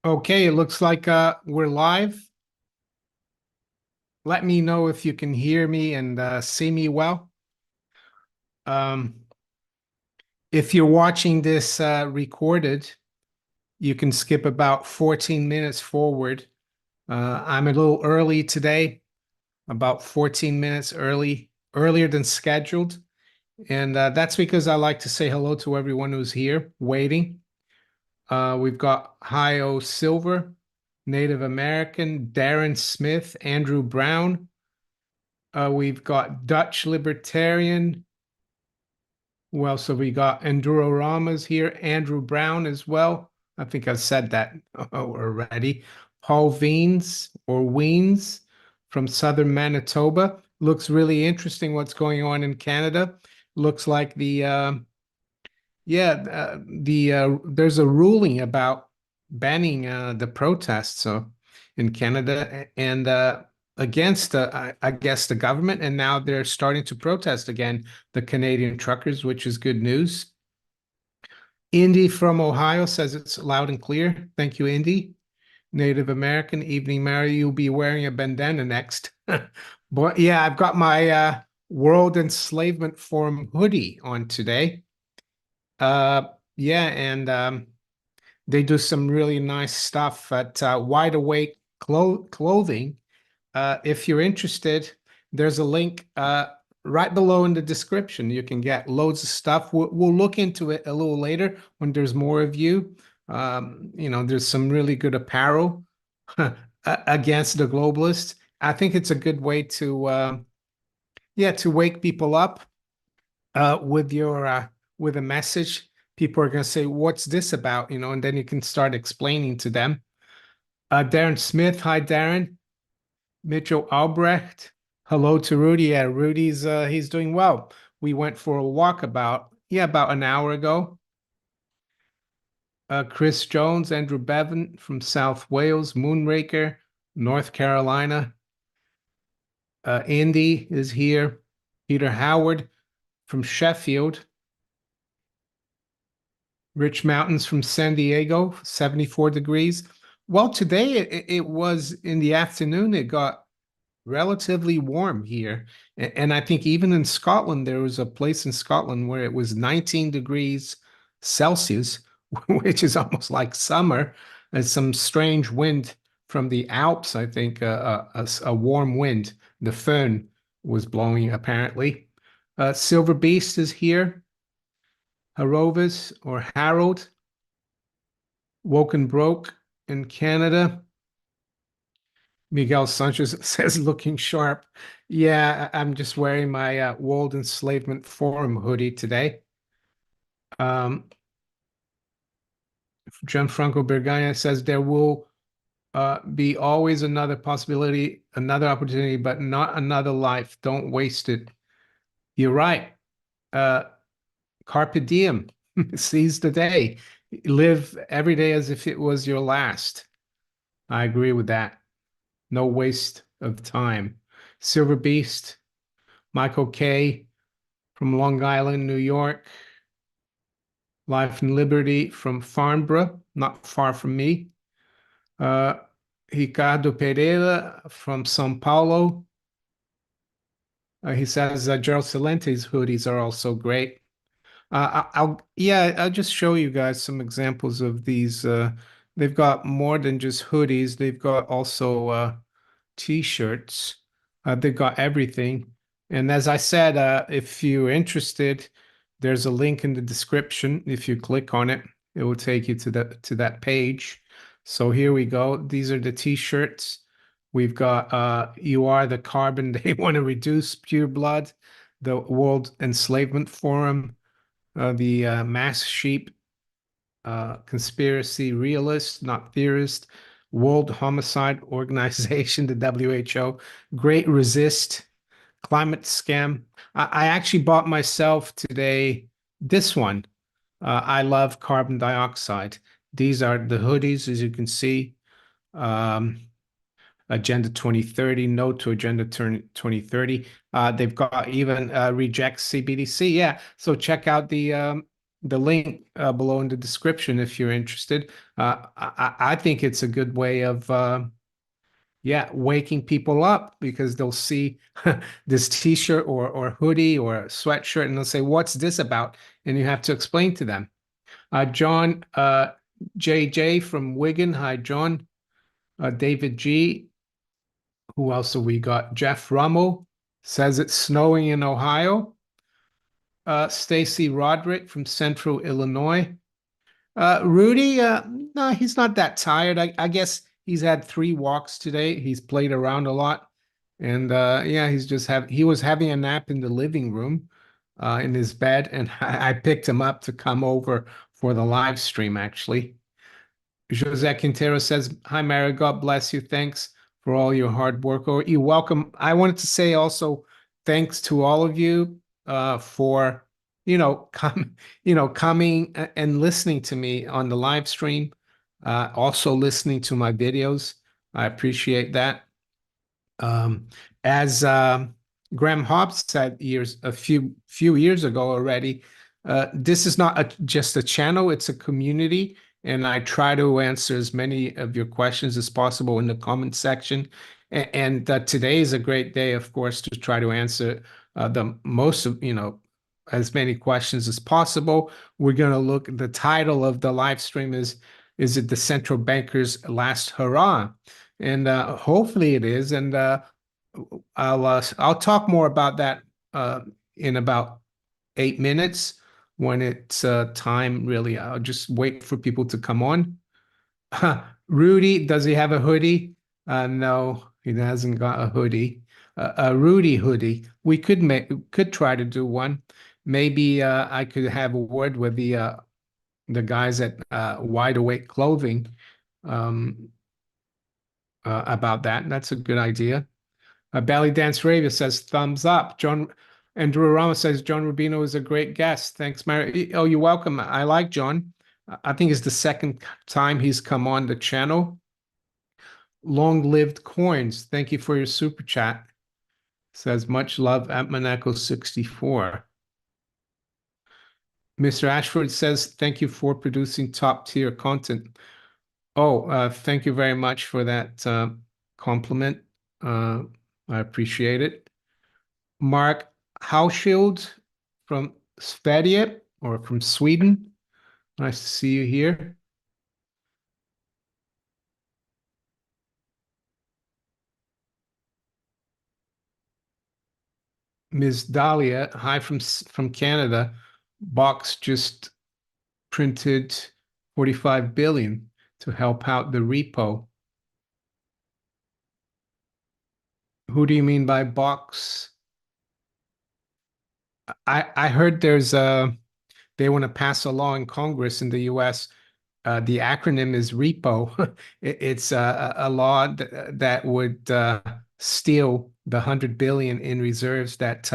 Okay, it looks like we're live. Let me know if you can hear me and see me well. Um, if you're watching this recorded, you can skip about 14 minutes forward. I'm a little early today, about 14 minutes earlier than scheduled. And that's because I like to say hello to everyone who's here waiting. We've got Hio Silver, Native American, Darren Smith, Andrew Brown. We've got Dutch Libertarian. Who else have we got? Endurorama's here. Andrew Brown as well. I think I've said that already. Paul Weens from Southern Manitoba. Looks really interesting what's going on in Canada. Looks like there's a ruling about banning the protests in Canada and against I guess the government, and now they're starting to protest again, the Canadian truckers, which is good news. Indy from Ohio says it's loud and clear. Thank you, Indy. Native American, Evening Mary, you'll be wearing a bandana next. But yeah, I've got my World Enslavement Forum hoodie on today. Uh, yeah, and they do some really nice stuff at Wide Awake Clothing. If you're interested, there's a link right below in the description. You can get loads of stuff. We'll look into it a little later when there's more of you. There's some really good apparel against the globalists. I think it's a good way to wake people up with a message. People are going to say, "What's this about?" And then you can start explaining to them. Darren Smith, hi Darren. Mitchell Albrecht, hello to Rudy. Yeah, Rudy's he's doing well. We went for a walk about an hour ago. Chris Jones, Andrew Bevan from South Wales, Moonraker, North Carolina. Andy is here. Peter Howard from Sheffield. Rich Mountains from San Diego, 74 degrees. Well, today it was in the afternoon, it got relatively warm here. And I think even in Scotland, there was a place in Scotland where it was 19 degrees Celsius, which is almost like summer. And some strange wind from the Alps, I think, a warm wind. The föhn was blowing, apparently. Silver Beast is here. Harovis or Harold, Woken Broke in Canada. Miguel Sanchez says looking sharp. Yeah, I'm just wearing my World Enslavement Forum hoodie today. Um, Gianfranco Bergagna says there will be always another possibility, another opportunity, but not another life. Don't waste it. You're right. Uh, Carpe diem. Seize the day. Live every day as if it was your last. I agree with that. No waste of time. Silver Beast, Michael K. from Long Island, New York. Life and Liberty from Farnborough, not far from me. Uh, Ricardo Pereira from São Paulo. He says Gerald Salente's hoodies are also great. I'll just show you guys some examples of these. They've got more than just hoodies. They've got also t-shirts. They've got everything. And as I said, if you're interested, there's a link in the description. If you click on it, it will take you to that page. So here we go. These are the t-shirts. We've got You Are the Carbon They Want to Reduce, Pure Blood, the World Enslavement Forum, the Mass Sheep, Conspiracy Realist, not Theorist, World Homicide Organization, the WHO, Great Resist, Climate Scam. I actually bought myself today this one. I love carbon dioxide. These are the hoodies, as you can see. Um, Agenda 2030, no to Agenda 2030. They've got even reject CBDC. Yeah, so check out the link below in the description if you're interested. I think it's a good way of yeah, waking people up because they'll see this t-shirt or hoodie or a sweatshirt and they'll say, "What's this about?" And you have to explain to them. John JJ from Wigan. Hi, John. David G. Who else have we got? Jeff Rummel says it's snowing in Ohio. Stacy Roderick from Central Illinois. Rudy, no, he's not that tired. I guess he's had 3 walks today. He's played around a lot. And yeah, he was having a nap in the living room in his bed, and I picked him up to come over for the live stream actually. Jose Quintero says, "Hi, Mara. God bless you. Thanks for all your hard work. Or you're welcome." I wanted to say also thanks to all of you for coming and listening to me on the live stream. Also listening to my videos. I appreciate that. Um, as Graham Hobbs said a few years ago already, this is not just a channel; it's a community, and I try to answer as many of your questions as possible in the comment section. And today is a great day, of course, to try to answer the most of as many questions as possible. We're going to look. The title of the live stream is it the central banker's last hurrah? And hopefully it is. And I'll talk more about that in about 8 minutes when it's time. Really, I'll just wait for people to come on. Rudy, does he have a hoodie? No, he hasn't got a hoodie. A Rudy hoodie. We could try to do one. Maybe I could have a word with the guys at Wide Awake Clothing um, about that. That's a good idea. Belly Dance Ravia says thumbs up. John Andrew Ramos says John Rubino is a great guest. Thanks, Mary. Oh, you're welcome. I like John. I think it's the second time he's come on the channel. Long lived coins. Thank you for your super chat. Says much love at Monaco 64. Mr. Ashford says thank you for producing top tier content. Oh, thank you very much for that compliment. I appreciate it. Mark Hauschild from Sverige or from Sweden. Nice to see you here. Ms. Dahlia, hi from Canada. Box just printed 45 billion to help out the repo. Who do you mean by Box? I heard they want to pass a law in Congress in the US. The acronym is repo. It's a law that would steal the 100 billion in reserves that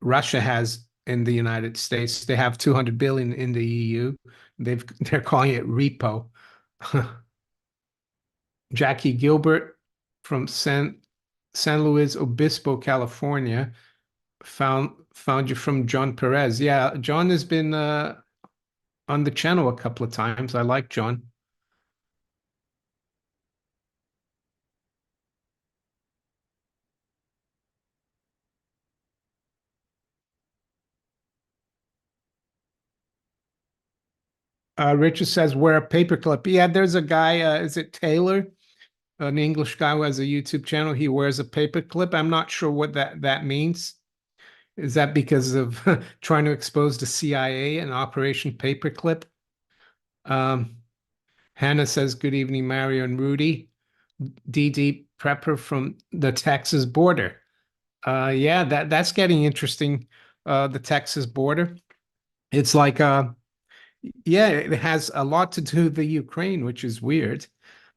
Russia has in the United States. They have 200 billion in the EU. They're calling it repo. Jackie Gilbert from San Luis Obispo, California, found you from John Perez. Yeah, John has been on the channel a couple of times. I like John. Richard says wear a paperclip. Yeah, there's a guy. Is it Taylor, an English guy who has a YouTube channel? He wears a paperclip. I'm not sure what that means. Is that because of trying to expose the CIA and Operation Paperclip? Um, Hannah says, "Good evening, Mario and Rudy." DD Prepper from the Texas border. Yeah, that's getting interesting. The Texas border. It's like yeah, it has a lot to do with the Ukraine, which is weird,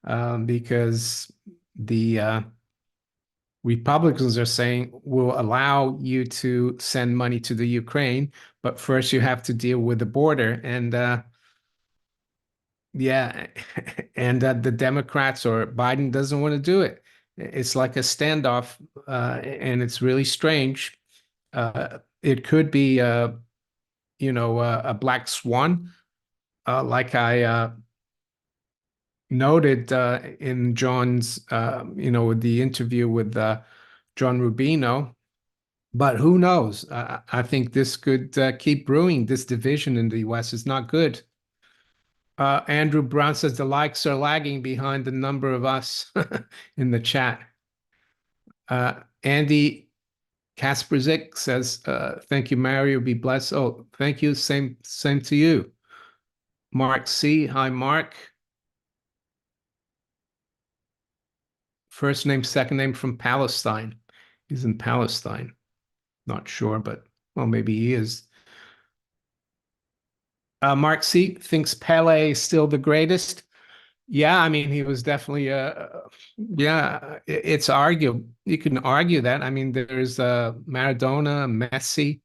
because the Republicans are saying we'll allow you to send money to the Ukraine, but first you have to deal with the border. And yeah, and the Democrats or Biden doesn't want to do it. It's like a standoff, and it's really strange. It could be a black swan, like I noted in John's, with the interview with John Rubino. But who knows? I think this could keep brewing. This division in the US is not good. Andrew Brown says the likes are lagging behind the number of us in the chat. Andy Kasperzik says, thank you, Mario. Be blessed. Oh, thank you. Same to you. Mark C. Hi, Mark. First name, second name from Palestine. He's in Palestine. Not sure, but well, maybe he is. Mark C thinks Pele is still the greatest. Yeah, I mean, he was definitely yeah, it's arguable. You can argue that. I mean, there's Maradona, Messi.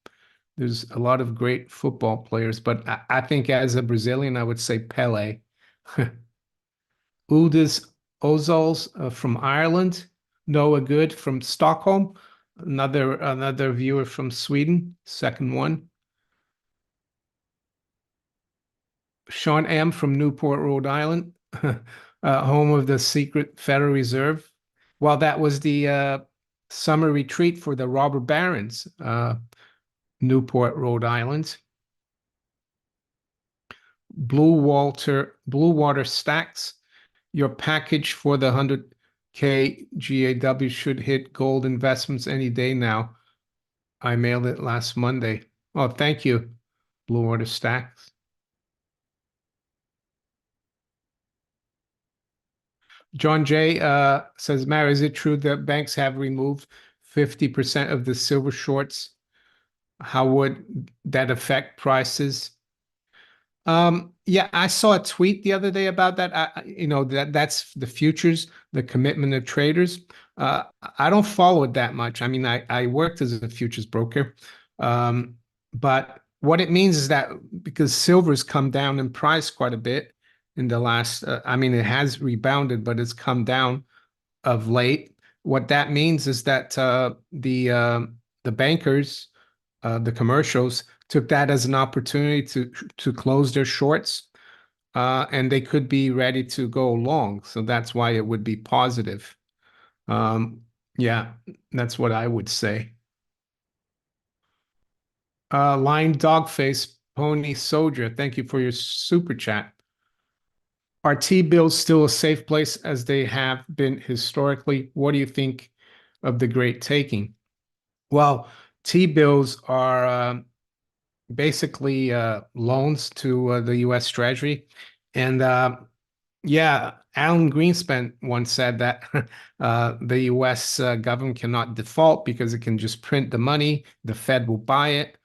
There's a lot of great football players, but I think as a Brazilian, I would say Pele. Uldis Ozols from Ireland. Noah Good from Stockholm. Another viewer from Sweden. Second one. Sean M. from Newport, Rhode Island, home of the secret Federal Reserve. Well, that was the summer retreat for the robber barons, Newport, Rhode Island. Blue Water Stacks. Your package for the 100K GAW should hit gold investments any day now. I mailed it last Monday. Oh, thank you, Blue Water Stacks. John J. Says, Mary, is it true that banks have removed 50% of the silver shorts? How would that affect prices? Yeah, I saw a tweet the other day about that. That's the futures, the commitment of traders. Uh, I don't follow it that much. I mean, I worked as a futures broker, um, but what it means is that because silver's come down in price quite a bit in the last, I mean, it has rebounded, but it's come down of late. What that means is that the bankers, the commercials, took that as an opportunity to close their shorts, and they could be ready to go long. So that's why it would be positive. Um, yeah, that's what I would say. Lion Dogface Pony Soldier, thank you for your super chat. Are T-bills still a safe place as they have been historically? What do you think of the great taking? Well, T-bills are basically loans to the U.S. Treasury. And yeah, Alan Greenspan once said that the U.S. Government cannot default because it can just print the money. The Fed will buy it.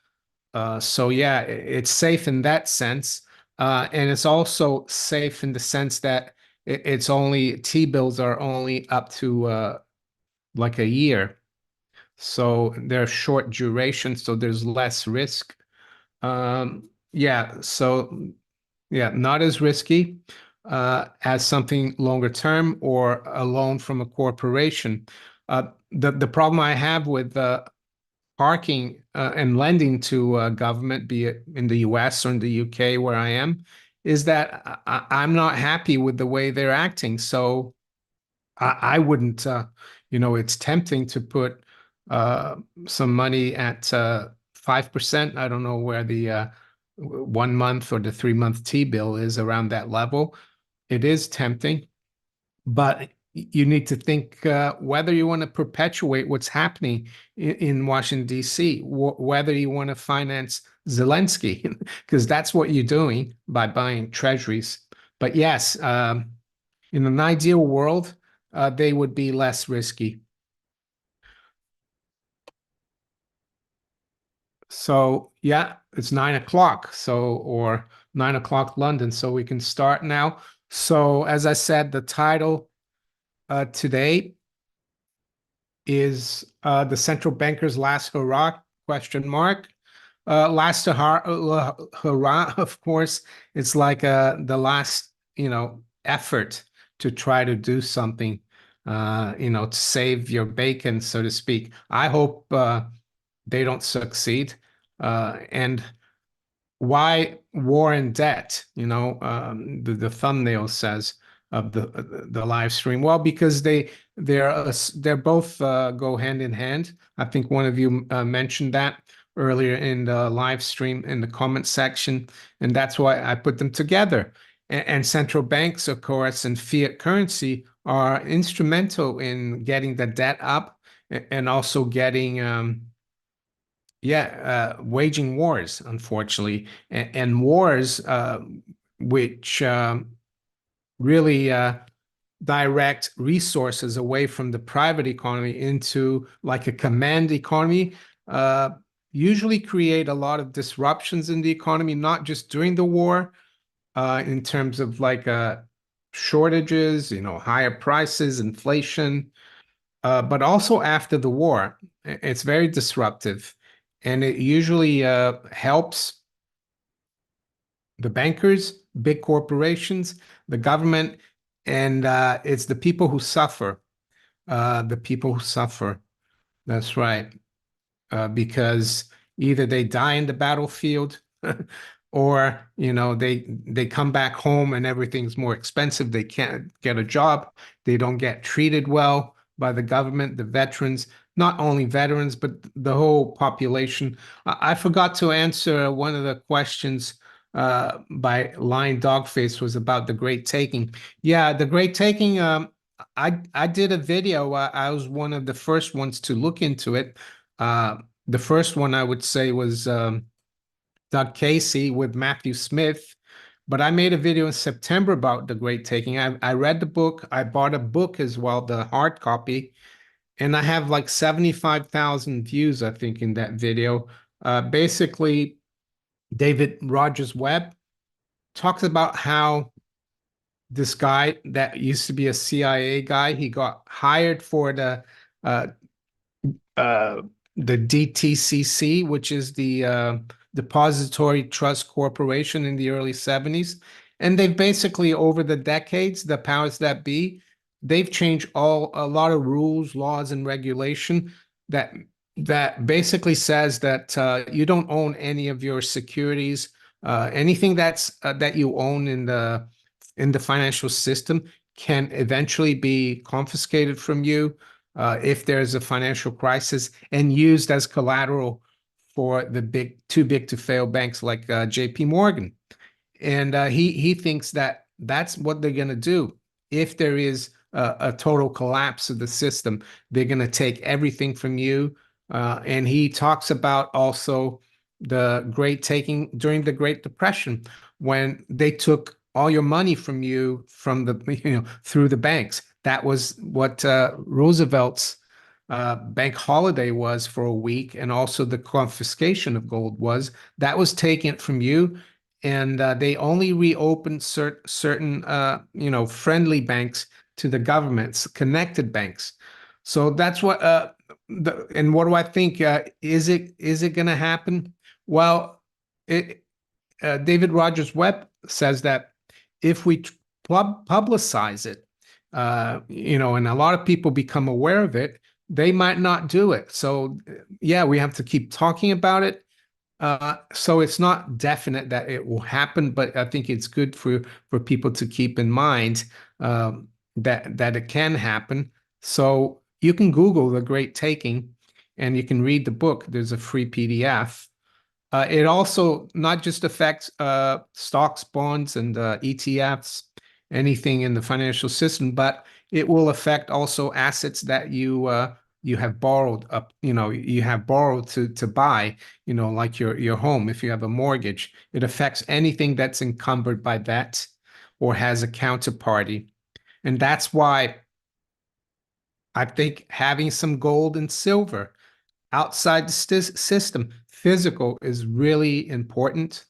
So yeah, it's safe in that sense. And it's also safe in the sense that it's only T-bills are only up to like a year. So they're short duration, so there's less risk. Yeah, so yeah, not as risky as something longer term or a loan from a corporation. The problem I have with parking and lending to government, be it in the US or in the UK where I am, is that I'm not happy with the way they're acting. So I wouldn't, it's tempting to put uh, some money at 5%. I don't know where the 1 month or the 3 month T-bill is around that level. It is tempting, but you need to think whether you want to perpetuate what's happening in Washington, D.C., whether you want to finance Zelensky, because that's what you're doing by buying treasuries. But yes, in an ideal world, they would be less risky. So yeah, it's 9 o'clock. So or 9 o'clock London. So we can start now. So as I said, the title today is the central banker's last hurrah? Question mark. Last hurrah, of course, it's like the last, effort to try to do something, to save your bacon, so to speak. I hope they don't succeed. And why war and debt? The thumbnail says of the live stream. Well, because they're both go hand in hand. I think one of you mentioned that earlier in the live stream in the comment section, and that's why I put them together. And central banks, of course, and fiat currency are instrumental in getting the debt up and also getting waging wars, unfortunately, and wars which really direct resources away from the private economy into like a command economy, uh, usually create a lot of disruptions in the economy, not just during the war, in terms of like shortages, higher prices, inflation, but also after the war. It's very disruptive, and it usually helps the bankers, big corporations, the government, and it's the people who suffer. The people who suffer. That's right. Because either they die in the battlefield or they come back home and everything's more expensive. They can't get a job. They don't get treated well by the government, the veterans, not only veterans, but the whole population. I forgot to answer one of the questions by Lion Dogface was about the Great Taking. Yeah, the Great Taking. I did a video. I was one of the first ones to look into it. Uh, the first one I would say was Doug Casey with Matthew Smith. But I made a video in September about the Great Taking. I read the book. I bought a book as well, the hard copy, and I have like 75,000 views, I think, in that video. Basically, David Rogers Webb talks about how this guy that used to be a CIA guy, he got hired for uh, uh, the DTCC, which is the Depository Trust Corporation in the early 70s. And they've basically, over the decades, the powers that be, they've changed a lot of rules, laws, and regulation that basically says that you don't own any of your securities, anything that you own in the financial system can eventually be confiscated from you if there's a financial crisis and used as collateral for the too big to fail banks like JP Morgan. And he thinks that that's what they're going to do. If there is a total collapse of the system, they're going to take everything from you. And he talks about also the Great Taking during the Great Depression when they took all your money from you from the through the banks. That was what Roosevelt's bank holiday was for a week, and also the confiscation of gold was. That was taken from you, and they only reopened certain friendly banks to the governments, connected banks. So that's what and what do I think? Is it going to happen? Well, David Rogers Webb says that if we publicize it, and a lot of people become aware of it, they might not do it. So, yeah, we have to keep talking about it. So it's not definite that it will happen, but I think it's good for people to keep in mind that it can happen. So you can Google The Great Taking, and you can read the book. There's a free PDF. It also not just affects stocks, bonds, and ETFs, anything in the financial system, but it will affect also assets that you have borrowed up, you have borrowed to buy, like your home. If you have a mortgage, it affects anything that's encumbered by that or has a counterparty. And that's why I think having some gold and silver outside the system, physical, is really important.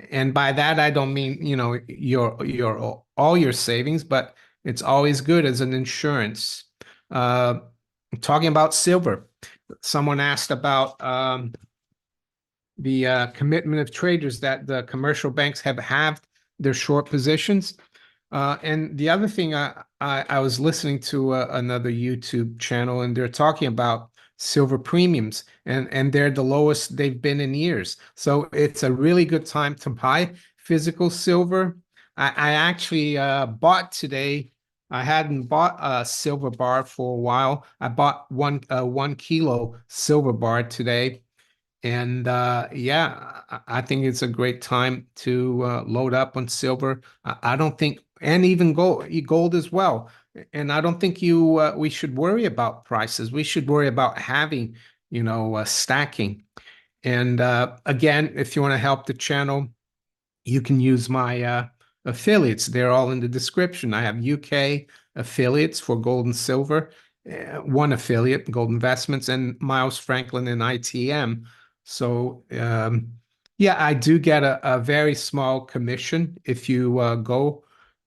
And by that, I don't mean, your all your savings, but it's always good as an insurance. Uh, Talking about silver, someone asked about the commitment of traders that the commercial banks have halved their short positions. And the other thing, I was listening to another YouTube channel, and they're talking about silver premiums, and they're the lowest they've been in years. So it's a really good time to buy physical silver. I actually bought today. I hadn't bought a silver bar for a while. I bought 1 kilo silver bar today, and yeah, I think it's a great time to load up on silver. I don't think, and even gold as well. And I don't think we should worry about prices. We should worry about having, stacking. And again, if you want to help the channel, you can use my affiliates. They're all in the description. I have UK affiliates for gold and silver, one affiliate, Gold Investments, and Miles Franklin and ITM. So, yeah, I do get a very small commission if you go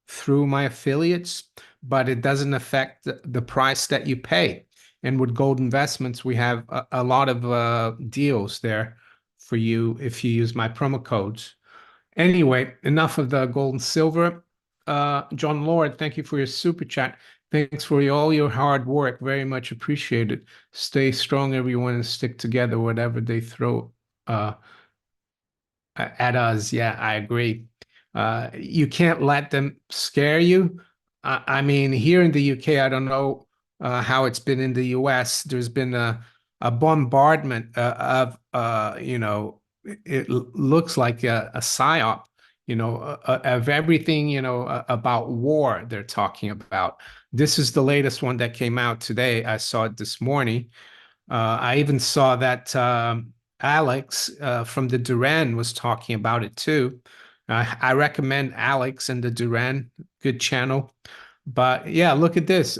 through my affiliates, but it doesn't affect the price that you pay. And with Gold Investments, we have a lot of deals there for you if you use my promo codes. Anyway, enough of the gold and silver. John Lord, thank you for your super chat. Thanks for all your hard work. Very much appreciated. Stay strong, everyone, and stick together, whatever they throw uh, at us. Yeah, I agree. You can't let them scare you. I mean, here in the UK, I don't know how it's been in the US. There's been a bombardment it looks like a psyop, of everything, about war they're talking about. This is the latest one that came out today. I saw it this morning. I even saw that Alex from the Duran was talking about it too. I recommend Alex and the Duran, good channel. But yeah, look at this.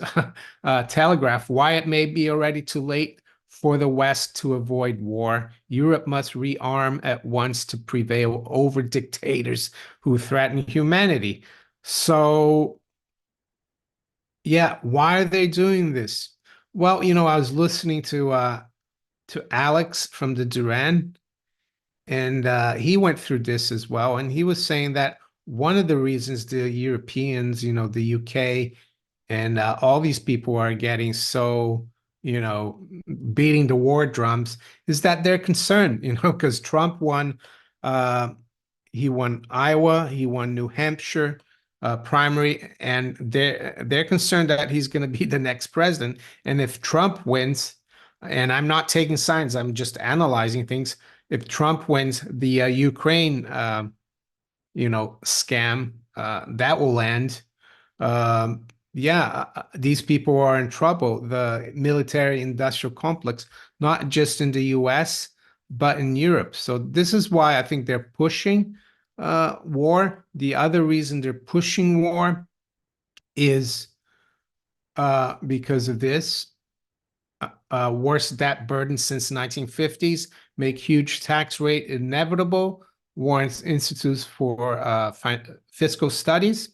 Telegraph, why it may be already too late for the West to avoid war. Europe must rearm at once to prevail over dictators who threaten humanity. So, yeah, why are they doing this? Well, I was listening to Alex from the Duran, and he went through this as well. And he was saying that one of the reasons the Europeans, the UK, and all these people are getting so, you know, beating the war drums is that they're concerned, because Trump won, uh, he won Iowa, he won New Hampshire primary, and they're concerned that he's going to be the next president. And if Trump wins, and I'm not taking sides, I'm just analyzing things. If Trump wins, the Ukraine, scam that will end. Yeah, these people are in trouble. The military industrial complex, not just in the US, but in Europe. So this is why I think they're pushing war. The other reason they're pushing war is because of this. Worst debt burden since 1950s, make huge tax rate inevitable, warrants institutes for fiscal studies.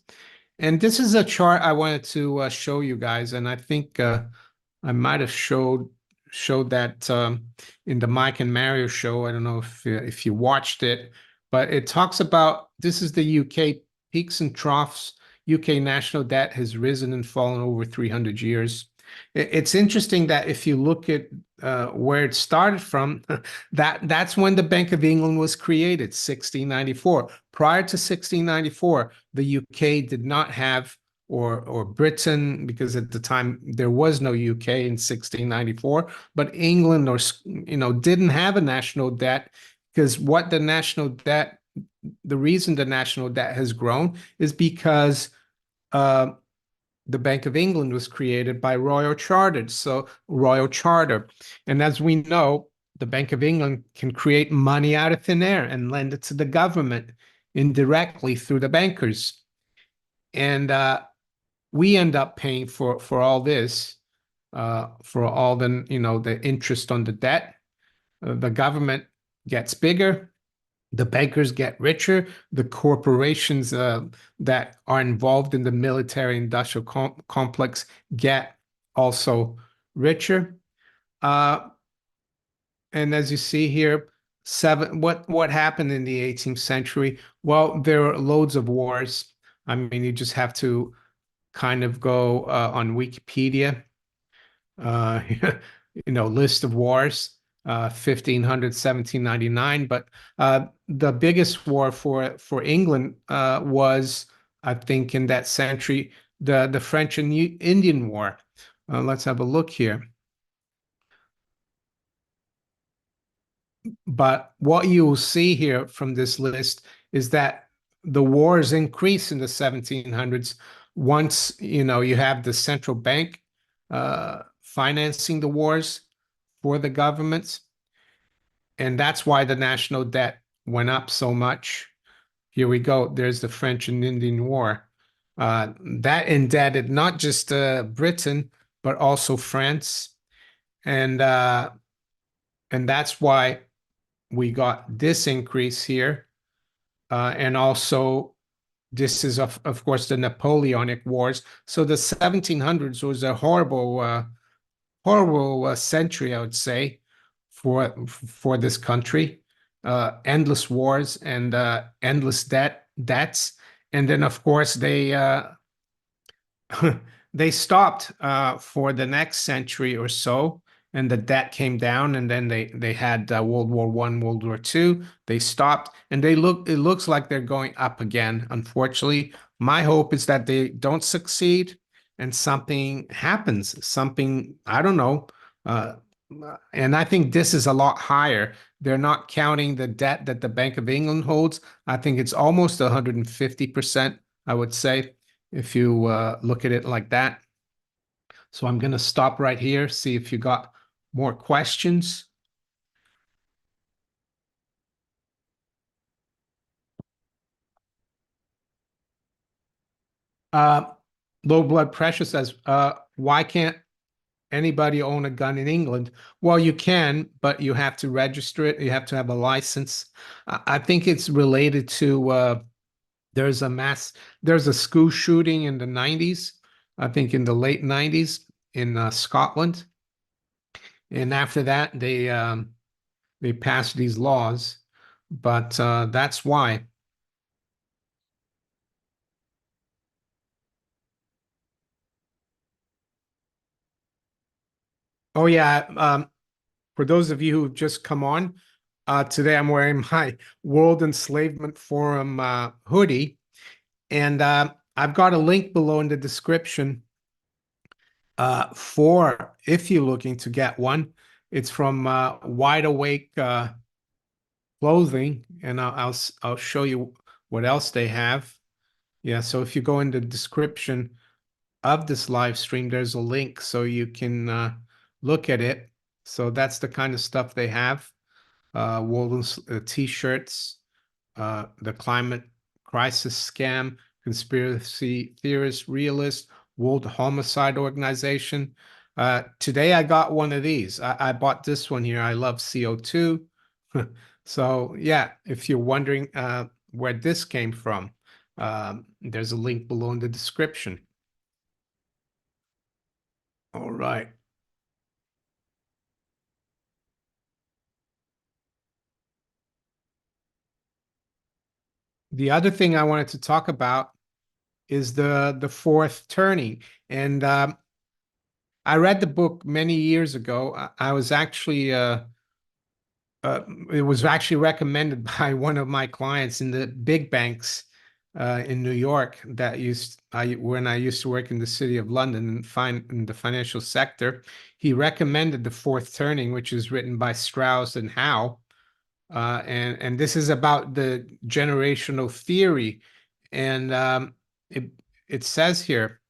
And this is a chart I wanted to show you guys, and I think I might have showed that in the Mike and Mario show. I don't know if you watched it, but it talks about this is the UK peaks and troughs. UK national debt has risen and fallen over 300 years. It's interesting that if you look at where it started from, that's when the Bank of England was created, 1694. Prior to 1694, the UK did not have, or Britain, because at the time there was no UK in 1694, but England didn't have a national debt, because the reason the national debt has grown is because uh, the Bank of England was created by Royal Charter. So Royal Charter. And as we know, the Bank of England can create money out of thin air and lend it to the government indirectly through the bankers. And we end up paying for all this, for all the interest on the debt. The government gets bigger, the bankers get richer, the corporations that are involved in the military industrial complex get also richer. Uh, and as you see here, what happened in the 18th century? Well, there are loads of wars. I mean, you just have to kind of go on Wikipedia. Uh, list of wars, 1500, 1799. But the biggest war for England was, I think, in that century, the French and Indian War. Let's have a look here. But what you will see here from this list is that the wars increase in the 1700s once, you have the central bank financing the wars for the governments. And that's why the national debt went up so much. Here we go. There's the French and Indian War. That indebted not just Britain, but also France. And and that's why we got this increase here. And also, this is, of course, the Napoleonic Wars. So the 1700s was a horrible century, I would say, for this country. Endless wars and endless debts. And then, of course, they stopped for the next century or so, and the debt came down, and then they had World War One, World War Two. They stopped, and it looks like they're going up again. Unfortunately, my hope is that they don't succeed and something happens. Something, I don't know. Uh, and I think this is a lot higher. They're not counting the debt that the Bank of England holds. I think it's almost 150%, I would say, if you look at it like that. So I'm going to stop right here, see if you got more questions. Uh, Low blood pressure says, why can't anybody own a gun in England? Well, you can, but you have to register it. You have to have a license. I think it's related to there's there's a school shooting in the 90s, I think in the late 90s in Scotland. And after that, they passed these laws, but that's why. Oh yeah, for those of you who've just come on, today I'm wearing my World Enslavement Forum hoodie, and I've got a link below in the description for if you're looking to get one. It's from Wide Awake Clothing, and I'll show you what else they have. Yeah, so if you go in the description of this live stream, there's a link so you can look at it. So that's the kind of stuff they have. Woven t-shirts, the climate crisis scam, conspiracy theorist, realist, World Homicide Organization. Today I got one of these. I bought this one here. I love CO2. So yeah, if you're wondering where this came from, there's a link below in the description. All right. The other thing I wanted to talk about is the fourth turning. And I read the book many years ago. I was actually it was actually recommended by one of my clients in the big banks in New York that when I used to work in the city of London and in the financial sector. He recommended The Fourth Turning, which is written by Strauss and Howe. And this is about the generational theory. And it it says here,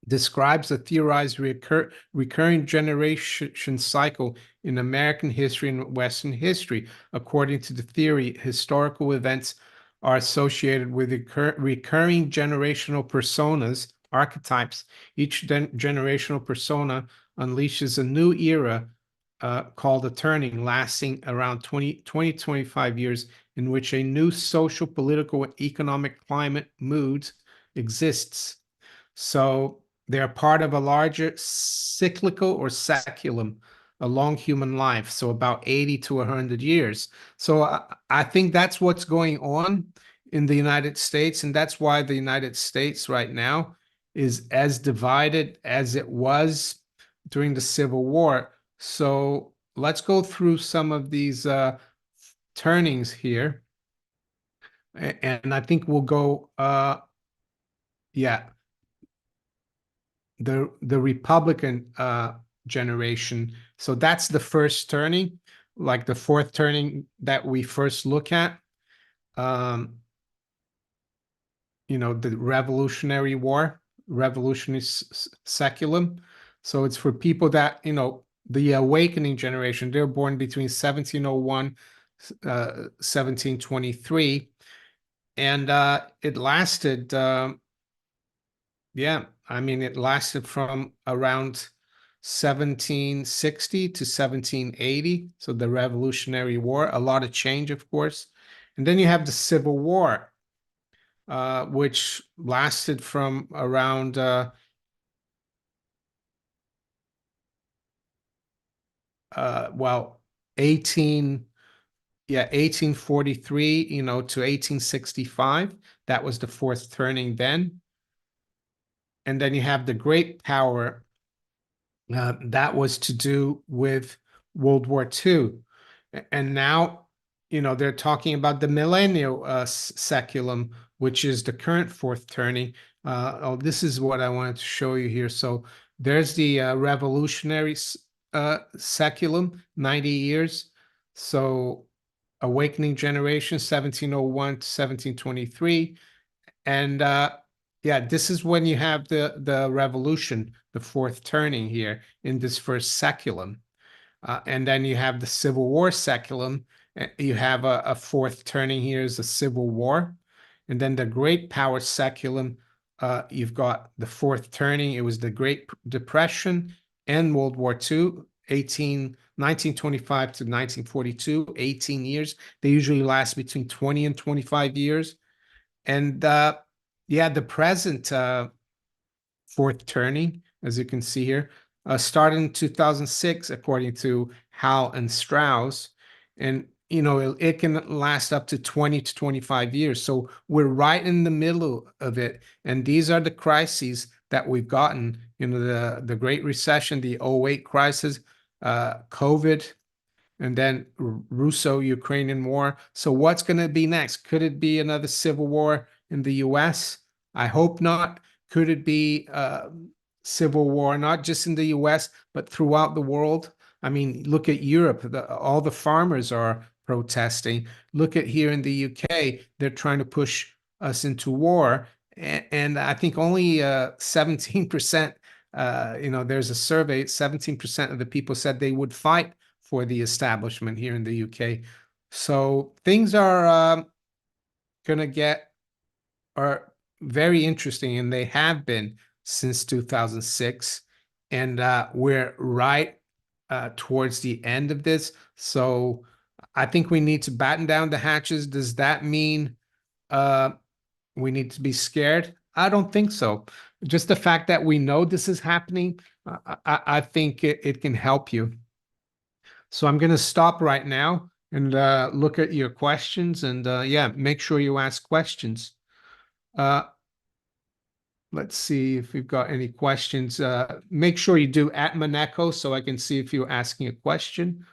describes a theorized recurring generation cycle in American history and Western history. According to the theory, historical events are associated with recurring generational personas, archetypes. Each generational persona unleashes a new era called a turning, lasting around 25 years, in which a new social, political, and economic climate mood exists. So they're part of a larger cyclical or saculum along human life. So about 80 to 100 years. So I think that's what's going on in the United States. And that's why the United States right now is as divided as it was during the Civil War. So let's go through some of these turnings here. And I think we'll go yeah, the Republican generation. So that's the first turning, like the fourth turning that we first look at. Um, the Revolutionary War, Revolutionary Seculum. So it's for people that, the awakening generation, they're born between 1701, 1723. And it lasted, yeah, I mean, it lasted from around 1760 to 1780. So the Revolutionary War, a lot of change, of course. And then you have the Civil War, which lasted from around, well, 18, yeah, 1843, to 1865. That was the fourth turning then. And then you have the Great Power. That was to do with World War II. And now, they're talking about the millennial seculum, which is the current fourth turning. Oh, this is what I wanted to show you here. So there's the revolutionary seculum, 90 years. So awakening generation, 1701 to 1723. And yeah, this is when you have the revolution, the fourth turning here in this first seculum. And then you have the Civil War seculum. You have a fourth turning here is the Civil War. And then the Great Power seculum, you've got the fourth turning. It was the Great Depression and World War II, 1925 to 1942, 18 years. They usually last between 20 and 25 years. And yeah, the present fourth turning, as you can see here, started in 2006, according to Hal and Strauss. And, it can last up to 20 to 25 years. So we're right in the middle of it. And these are the crises that we've gotten, the Great Recession, the '08 crisis, COVID, and then Russo-Ukrainian war. So what's going to be next? Could it be another civil war in the US? I hope not. Could it be civil war, not just in the US, but throughout the world? I mean, look at Europe. All the farmers are protesting. Look at here in the UK. They're trying to push us into war. And I think only 17%, there's a survey, 17% of the people said they would fight for the establishment here in the UK. So things are going to get are very interesting, and they have been since 2006. And we're right towards the end of this. So I think we need to batten down the hatches. Does that mean uh, we need to be scared? I don't think so. Just the fact that we know this is happening, I think it can help you. So I'm going to stop right now and look at your questions, and yeah, make sure you ask questions. Uh, let's see if we've got any questions. Make sure you do at Maneko so I can see if you're asking a question,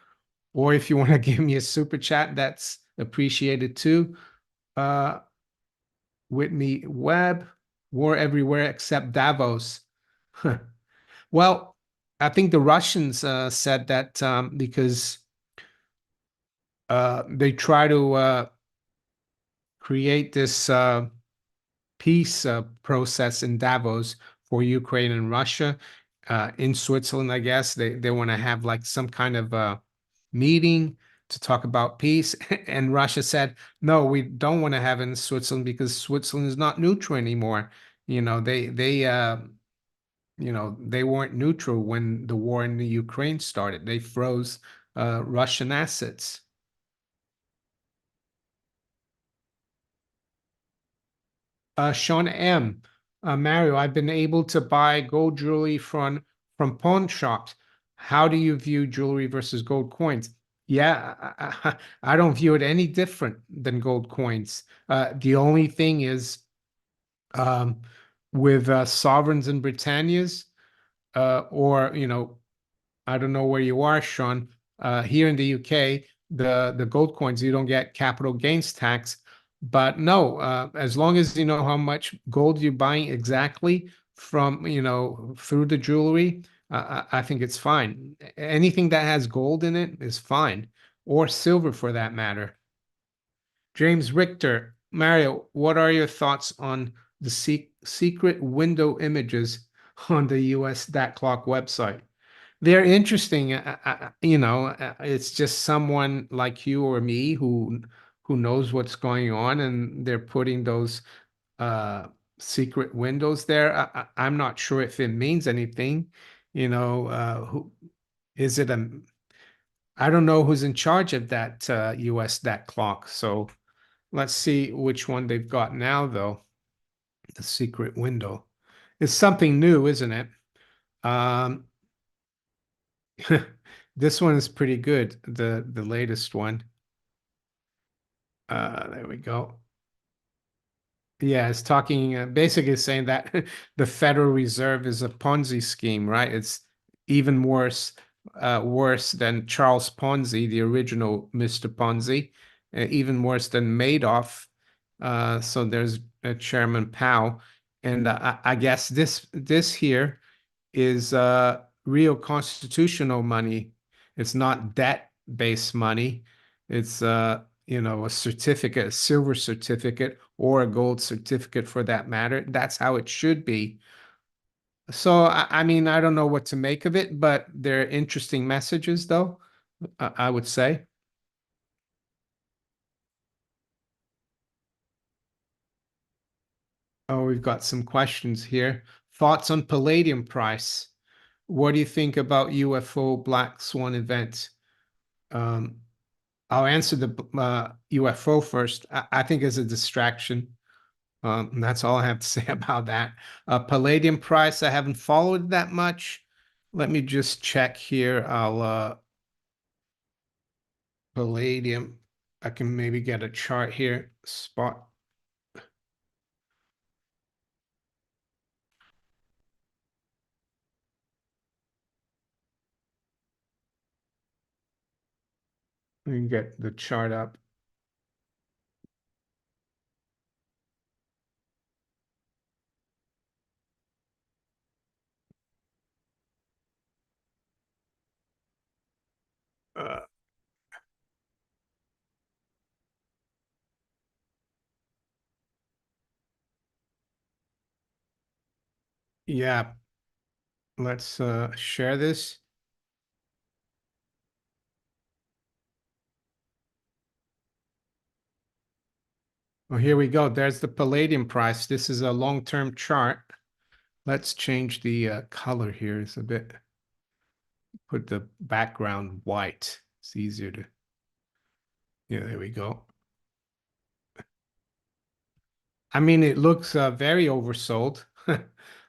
or if you want to give me a super chat, that's appreciated too. Uh, Whitney Webb, war everywhere except Davos. Well, I think the Russians said that because they try to create this peace process in Davos for Ukraine and Russia. In Switzerland, I guess they want to have like some kind of meeting to talk about peace. And Russia said, no, we don't want to have it in Switzerland because Switzerland is not neutral anymore. They weren't neutral when the war in the Ukraine started. They froze Russian assets. Sean M. Mario, I've been able to buy gold jewelry from pawn shops. How do you view jewelry versus gold coins? Yeah, I don't view it any different than gold coins. The only thing is um, with sovereigns and Britannias, or I don't know where you are, Sean. Here in the UK, the gold coins, you don't get capital gains tax. But no, as long as you know how much gold you're buying exactly from, through the jewelry, I think it's fine. Anything that has gold in it is fine, or silver for that matter. James Richter, Mario, what are your thoughts on the secret window images on the US Dat Clock website? They're interesting. It's just someone like you or me who knows what's going on, and they're putting those uh, secret windows there. I'm not sure if it means anything. Who is it? I don't know who's in charge of that US Dat Clock. So let's see which one they've got now, though. The secret window. It's something new, isn't it? Um, this one is pretty good, the latest one. There we go. Yeah, it's talking basically saying that the Federal Reserve is a Ponzi scheme, right? It's even worse than Charles Ponzi, the original Mr. Ponzi, even worse than Madoff. So there's Chairman Powell, and I guess this here is real constitutional money. It's not debt-based money. It's a certificate, a silver certificate, or a gold certificate for that matter. That's how it should be. So I mean, I don't know what to make of it, but they're interesting messages, though, I would say. Oh, we've got some questions here. Thoughts on palladium price? What do you think about UFO Black Swan event? Um, I'll answer the UFO first. I think it's a distraction. That's all I have to say about that. Palladium price, I haven't followed that much. Let me just check here. I'll palladium. I can maybe get a chart here. Spot. We can get the chart up. Uh, yeah, let's share this. Oh, here we go. There's the palladium price. This is a long-term chart. Let's change the color here. It's a bit, put the background white. It's easier to, yeah, there we go. I mean, it looks very oversold.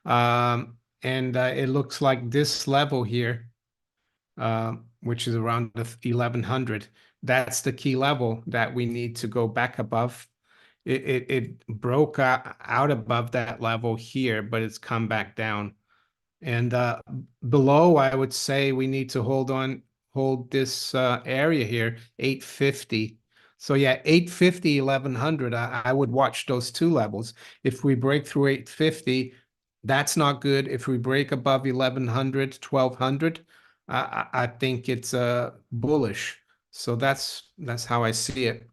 And it looks like this level here, which is around the 1100. That's the key level that we need to go back above. It broke out above that level here, but it's come back down. And below, I would say we need to hold this area here, 850. So yeah, 850, 1100. I would watch those two levels. If we break through 850, that's not good. If we break above 1100, 1200, I think it's bullish. So that's how I see it.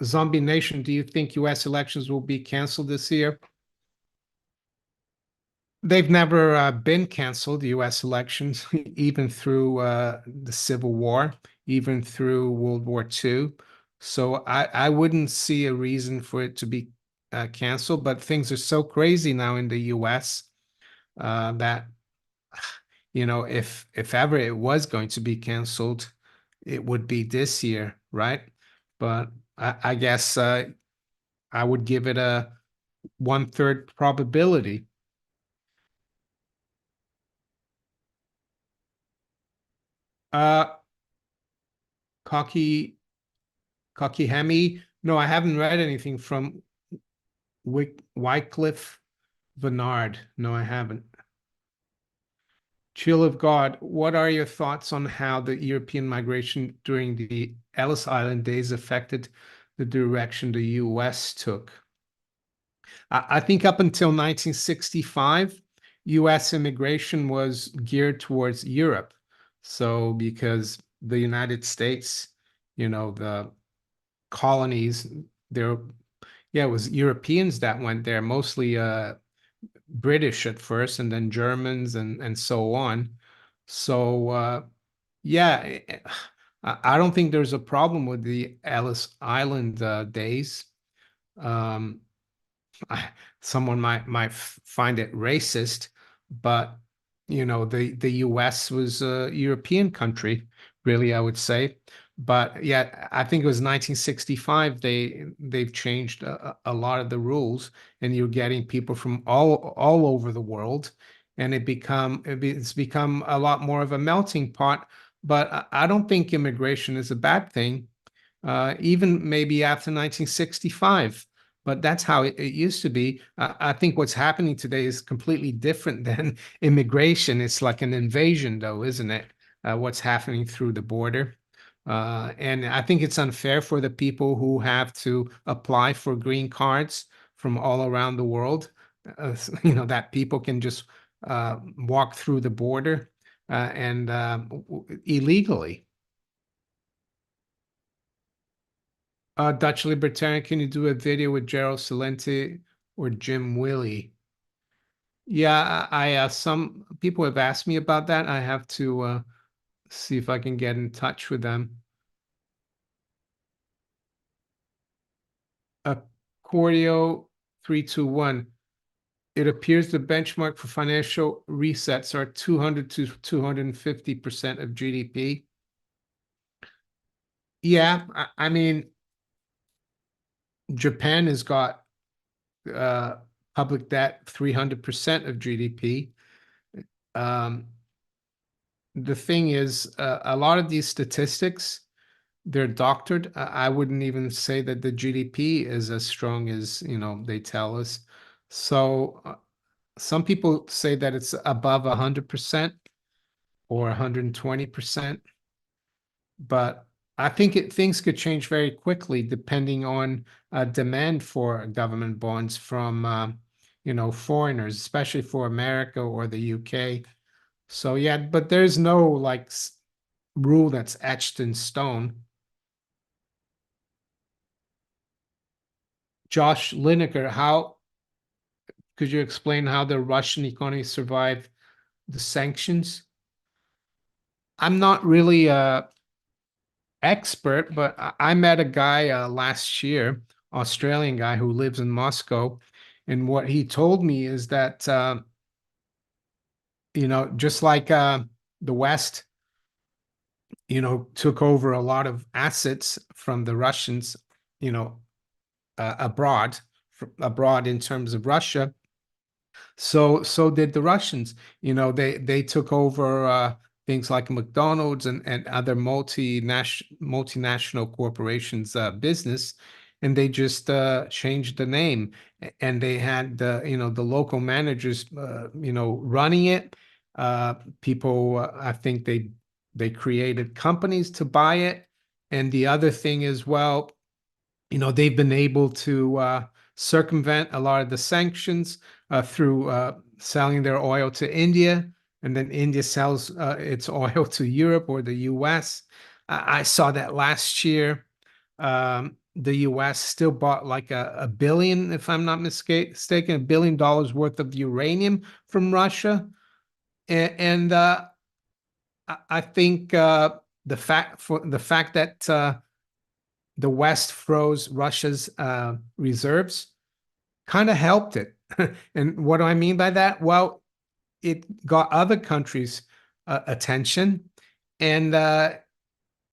Zombie Nation, do you think US elections will be canceled this year? They've never been canceled, US elections, even through the Civil War, even through World War II. So I wouldn't see a reason for it to be canceled, but things are so crazy now in the US that, if ever it was going to be canceled, it would be this year, right? But I guess I would give it a one-third probability. Uh, Cocky Hemi. No, I haven't read anything from. Wycliffe Bernard. No, I haven't. Chill of God, what are your thoughts on how the European migration during the Ellis Island days affected the direction the US took? I think up until 1965, US immigration was geared towards Europe. So, because the United States, the colonies, there, yeah, it was Europeans that went there, mostly British at first, and then Germans and so on. So yeah, I don't think there's a problem with the Ellis Island days. Um, I, someone might find it racist, but the U.S. was a European country, really, I would say. But yeah, I think it was 1965. They've changed a lot of the rules, and you're getting people from all over the world, and it's become a lot more of a melting pot. But I don't think immigration is a bad thing, even maybe after 1965. But that's how it used to be. I think what's happening today is completely different than immigration. It's like an invasion, though, isn't it? What's happening through the border. And I think it's unfair for the people who have to apply for green cards from all around the world. That people can just walk through the border and illegally. Dutch Libertarian, can you do a video with Gerald Celente or Jim Willie? Yeah, some people have asked me about that. I have to see if I can get in touch with them. Cordio 321. It appears the benchmark for financial resets are 200 to 250% of GDP. Yeah, I mean, Japan has got uh, public debt 300% of GDP. Um, the thing is, a lot of these statistics, they're doctored. I wouldn't even say that the GDP is as strong as, they tell us. So some people say that it's above 100% or 120%, but I think things could change very quickly depending on demand for government bonds from, foreigners, especially for America or the UK. So yeah, but there's no like rule that's etched in stone. Josh Lineker, how could you explain how the Russian economy survived the sanctions? I'm not really a expert, but I met a guy last year, Australian guy who lives in Moscow, and what he told me is that just like the West, took over a lot of assets from the Russians, you know, abroad, abroad in terms of Russia. So did the Russians. They took over things like McDonald's and other multinational corporations business, and they just changed the name. And they had the local managers running it. Uh, People, I think they created companies to buy it. And the other thing is, well, they've been able to circumvent a lot of the sanctions through selling their oil to India, and then India sells its oil to Europe or the US. I saw that last year. The US still bought like a billion, if I'm not mistaken, $1 billion worth of uranium from Russia. And I think the fact that the West froze Russia's reserves kind of helped it. And what do I mean by that? Well, it got other countries' attention, and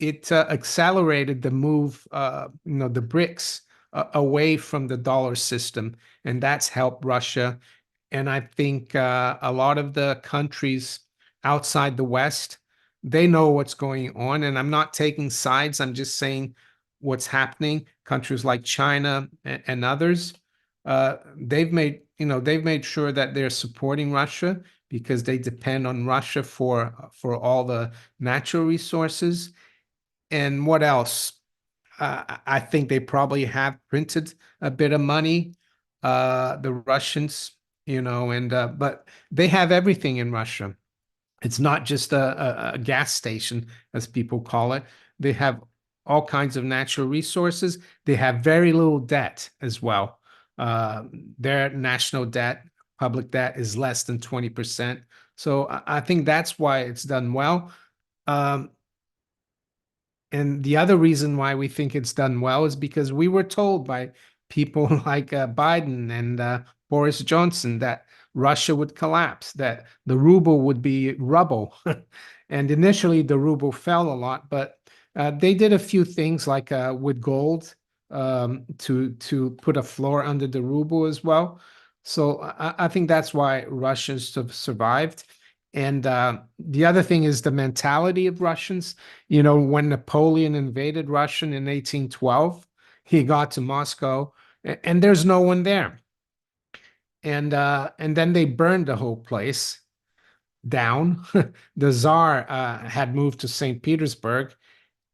it accelerated the move, the BRICS away from the dollar system, and that's helped Russia. And I think a lot of the countries outside the West, they know what's going on. And I'm not taking sides. I'm just saying what's happening. Countries like China and others. they've made sure that they're supporting Russia because they depend on Russia for all the natural resources. And what else? I think they probably have printed a bit of money, the Russians, and but they have everything in Russia. It's not just a gas station, as people call it. They have all kinds of natural resources. They have very little debt as well. Uh, their national debt, public debt, is less than 20%. So I think that's why it's done well. Um, and the other reason why we think it's done well is because we were told by people like Biden and Boris Johnson that Russia would collapse, that the ruble would be rubble. And initially, the ruble fell a lot, but they did a few things like with gold to put a floor under the ruble as well. So I think that's why Russians have survived. And the other thing is the mentality of Russians. When Napoleon invaded Russia in 1812, he got to Moscow and there's no one there. And then they burned the whole place down. The Tsar had moved to St. Petersburg,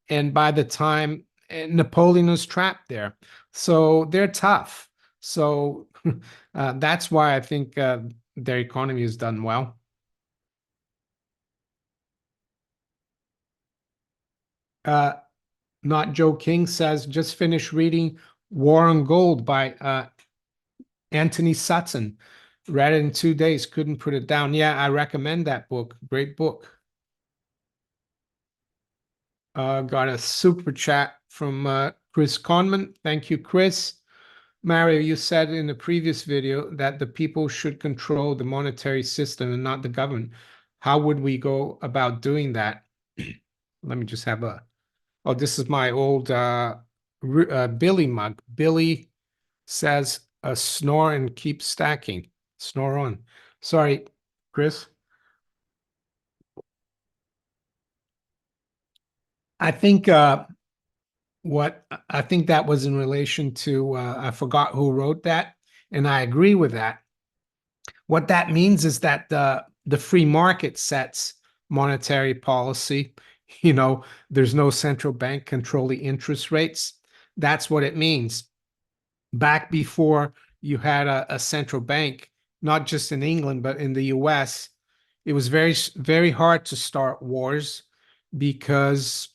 and by the time Napoleon was trapped there. So they're tough. So that's why I think their economy has done well. Uh, Not Joe King says, just finished reading War on Gold by Anthony Sutton. Read it in 2 days, couldn't put it down. Yeah, I recommend that book. Great book. Got a super chat from Chris Conman. Thank you, Chris. Mario, you said in the previous video that the people should control the monetary system and not the government. How would we go about doing that? Let me just have a. Oh, this is my old Billy mug. Billy says, snore and keep stacking. Snore on. Sorry, Chris. I think what I think that was in relation to I forgot who wrote that, and I agree with that. What that means is that the free market sets monetary policy. There's no central bank controlling interest rates. That's what it means. Back before you had a central bank, not just in England, but in the US, it was very, very hard to start wars because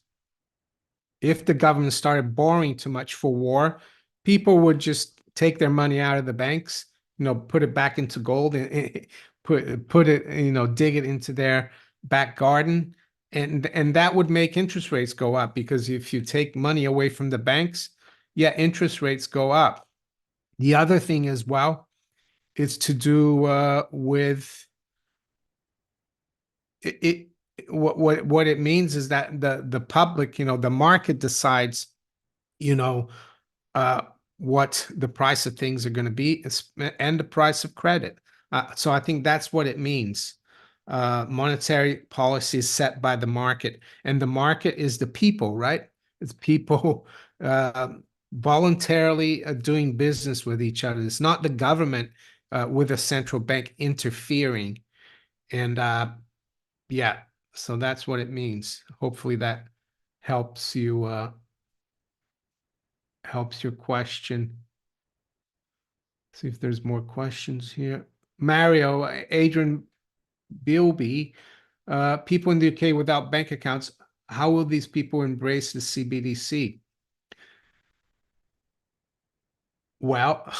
if the government started borrowing too much for war, people would just take their money out of the banks, put it back into gold and put it, dig it into their back garden. And that would make interest rates go up because if you take money away from the banks, yeah, interest rates go up. The other thing as well is to do with it, what it means is that the public, the market decides, you know, uh, what the price of things are going to be and the price of credit. So I think that's what it means. Monetary policy is set by the market, and the market is the people, right? It's people uh, voluntarily doing business with each other. It's not the government with a central bank interfering. And yeah, so that's what it means. Hopefully that helps you helps your question. See if there's more questions here. Mario, Adrian Bilby, people in the UK without bank accounts, how will these people embrace the CBDC? Well,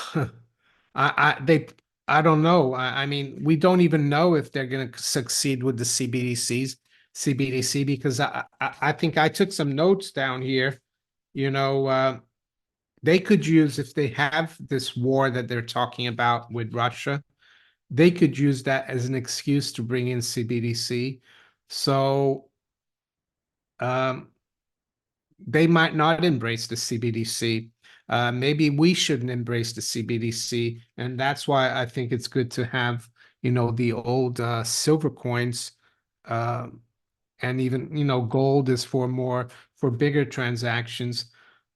I don't know. I mean, we don't even know if they're going to succeed with the CBDC because I think I took some notes down here. You know, they could use if they have this war that they're talking about with Russia, they could use that as an excuse to bring in CBDC. So um, they might not embrace the CBDC. Maybe we shouldn't embrace the CBDC, and that's why I think it's good to have, the old silver coins, uh, and even gold is for bigger transactions.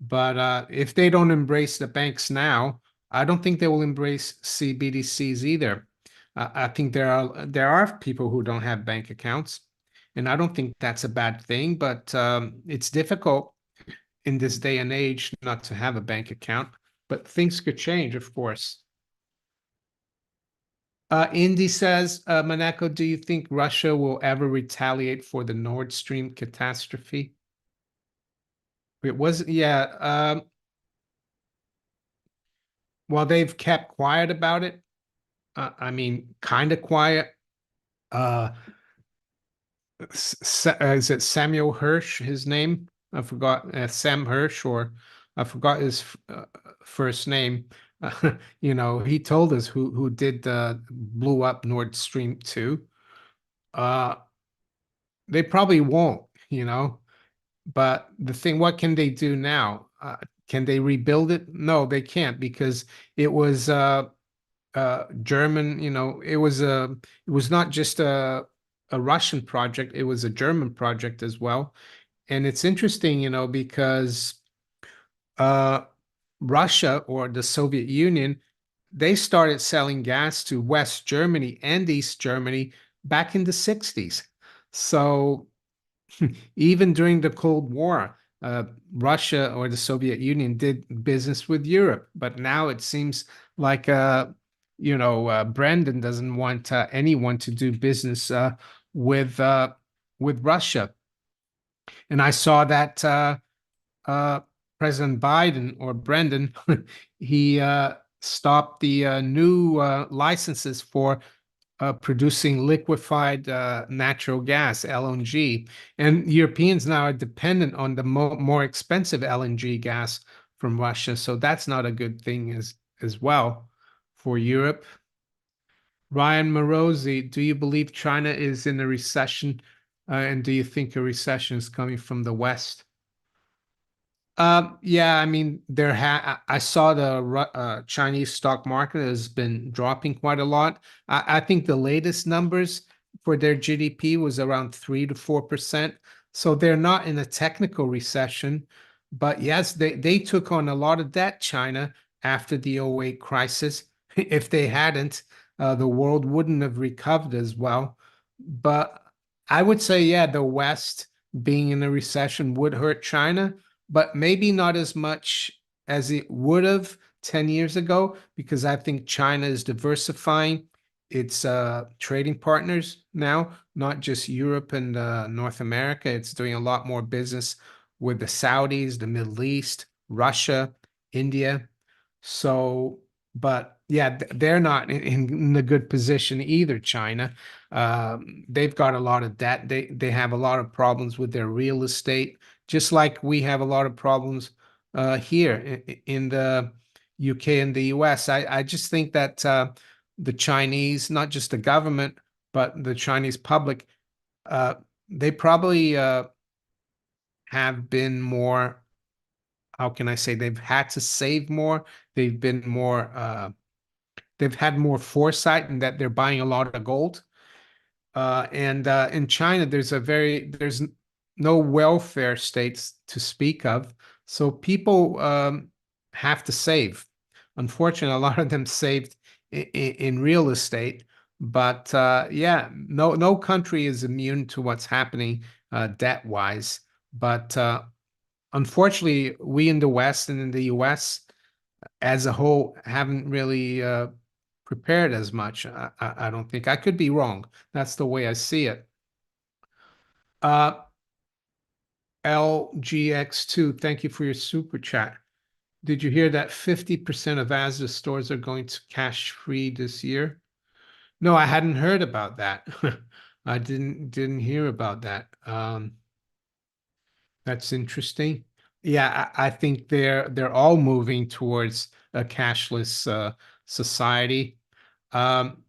But if they don't embrace the banks now, I don't think they will embrace CBDCs either. I think there are people who don't have bank accounts, and I don't think that's a bad thing. But it's difficult in this day and age not to have a bank account. But things could change, of course. Indy says, Maneko, do you think Russia will ever retaliate for the Nord Stream catastrophe? It was, yeah. Well, they've kept quiet about it. I mean, kind of quiet. Uh, is it Samuel Hirsch, his name? I forgot, Sam Hirsch, or I forgot his first name. He told us who did blew up Nord Stream 2. Uh, they probably won't, but the thing, what can they do now? Can they rebuild it? No, they can't because it was German, it was not just a Russian project, it was a German project as well. And it's interesting, because uh, Russia or the Soviet Union, they started selling gas to West Germany and East Germany back in the 60s. So even during the Cold War, Russia or the Soviet Union did business with Europe, but now it seems like Brandon doesn't want anyone to do business with uh, with Russia. And I saw that uh, President Biden or Brendan, he stopped the new licenses for producing liquefied natural gas, LNG. And Europeans now are dependent on the more expensive LNG gas from Russia. So that's not a good thing as well for Europe. Ryan Morosi, do you believe China is in a recession? And do you think a recession is coming from the West? Yeah, I mean, I saw the Chinese stock market has been dropping quite a lot. I think the latest numbers for their GDP was around 3 to 4%. So they're not in a technical recession, but yes, they took on a lot of debt, China, after the '08 crisis. If they hadn't, the world wouldn't have recovered as well. But I would say, yeah, the West being in a recession would hurt China, but maybe not as much as it would have 10 years ago, because I think China is diversifying its trading partners now, not just Europe and North America. It's doing a lot more business with the Saudis, the Middle East, Russia, India. So, but yeah, they're not in a good position either, China. They've got a lot of debt. They have a lot of problems with their real estate, just like we have a lot of problems here in the UK and the US. I just think that the Chinese, not just the government, but the Chinese public, uh, they probably have been more, how can I say, they've had to save more. They've been more, they've had more foresight in that they're buying a lot of gold. And in China, there's no welfare states to speak of. So people have to save. Unfortunately, a lot of them saved in real estate. But yeah, no country is immune to what's happening debt-wise. But unfortunately, we in the West and in the US as a whole haven't really prepared as much. I don't think. I could be wrong. That's the way I see it. Uh, LGX2, thank you for your super chat. Did you hear that 50% of Asda stores are going to cash free this year? No, I hadn't heard about that. I didn't hear about that. That's interesting. Yeah, I think they're all moving towards a cashless society. Um,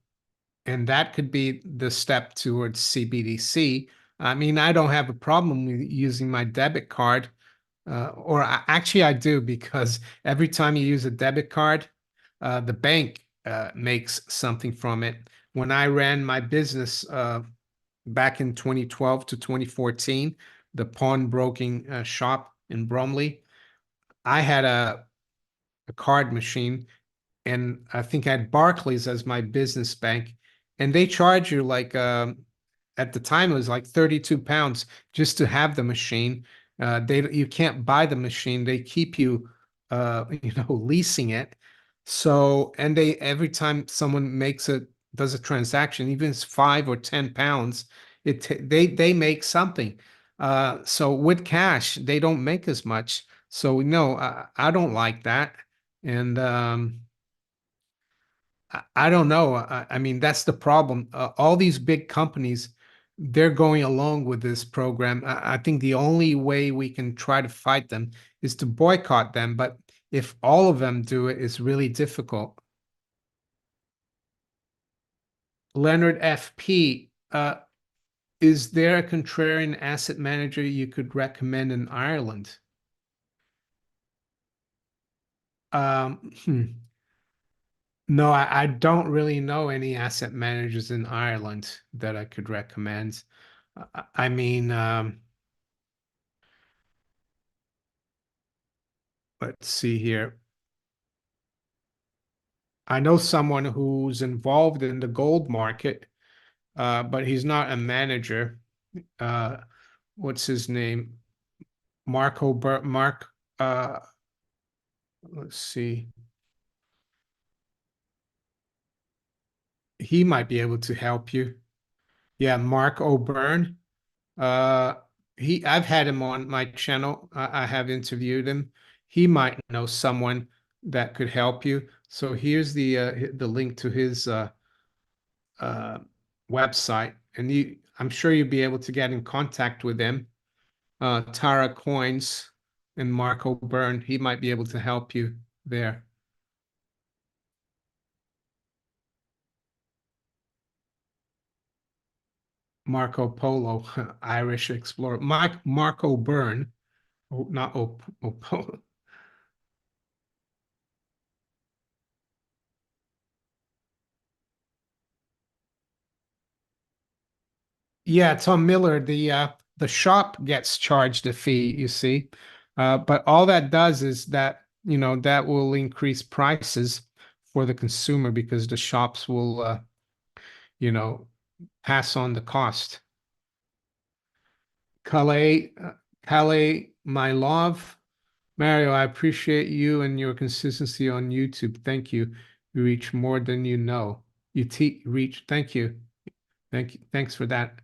and that could be the step towards CBDC. I mean, I don't have a problem with using my debit card, actually I do, because every time you use a debit card, the bank makes something from it. When I ran my business back in 2012 to 2014, the pawnbroking shop in Bromley, I had a card machine, and I think I had Barclays as my business bank, and they charge you like at the time it was like 32 pounds just to have the machine. They You can't buy the machine. They keep you leasing it. So and they every time someone does a transaction, even if it's 5 or 10 pounds, they make something. So with cash, they don't make as much. So no, I don't like that. And I don't know. I mean, that's the problem. All these big companies, they're going along with this program. I think the only way we can try to fight them is to boycott them. But if all of them do it, it's really difficult. Leonard FP, is there a contrarian asset manager you could recommend in Ireland? Hmm. No, I don't really know any asset managers in Ireland that I could recommend. I mean, let's see here. I know someone who's involved in the gold market, but he's not a manager. Uh, what's his name? Mark, let's see. He might be able to help you. Yeah, Mark O'Byrne. Uh, I've had him on my channel. I have interviewed him. He might know someone that could help you. So here's the link to his uh, website, and I'm sure you'll be able to get in contact with him. Tara Coins and Mark O'Byrne. He might be able to help you there. Marco Polo, Irish explorer. Mark O'Byrne, not Polo. Yeah, Tom Miller, the shop gets charged a fee, you see. But all that does is that, that will increase prices for the consumer because the shops will you know, pass on the cost. Calais, Calais, my love. Mario, I appreciate you and your consistency on YouTube. Thank you. You reach more than you know. You te reach. Thank you. Thank you. Thanks for that.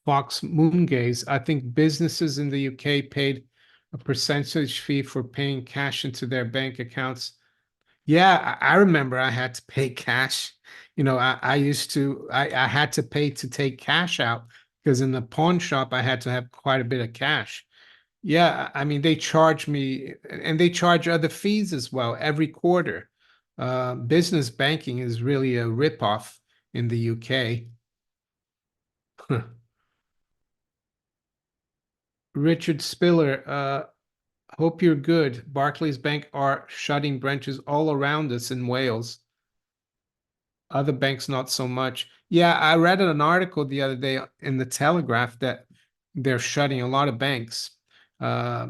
Fox Moongaze. I think businesses in the UK paid a percentage fee for paying cash into their bank accounts. Yeah, I remember I had to pay cash. I used to, I had to pay to take cash out because in the pawn shop, I had to have quite a bit of cash. Yeah, I mean, they charge me and they charge other fees as well every quarter. Business banking is really a ripoff in the UK. Richard Spiller, hope you're good. Barclays Bank are shutting branches all around us in Wales. Other banks, not so much. Yeah, I read an article the other day in the Telegraph that they're shutting a lot of banks. Uh,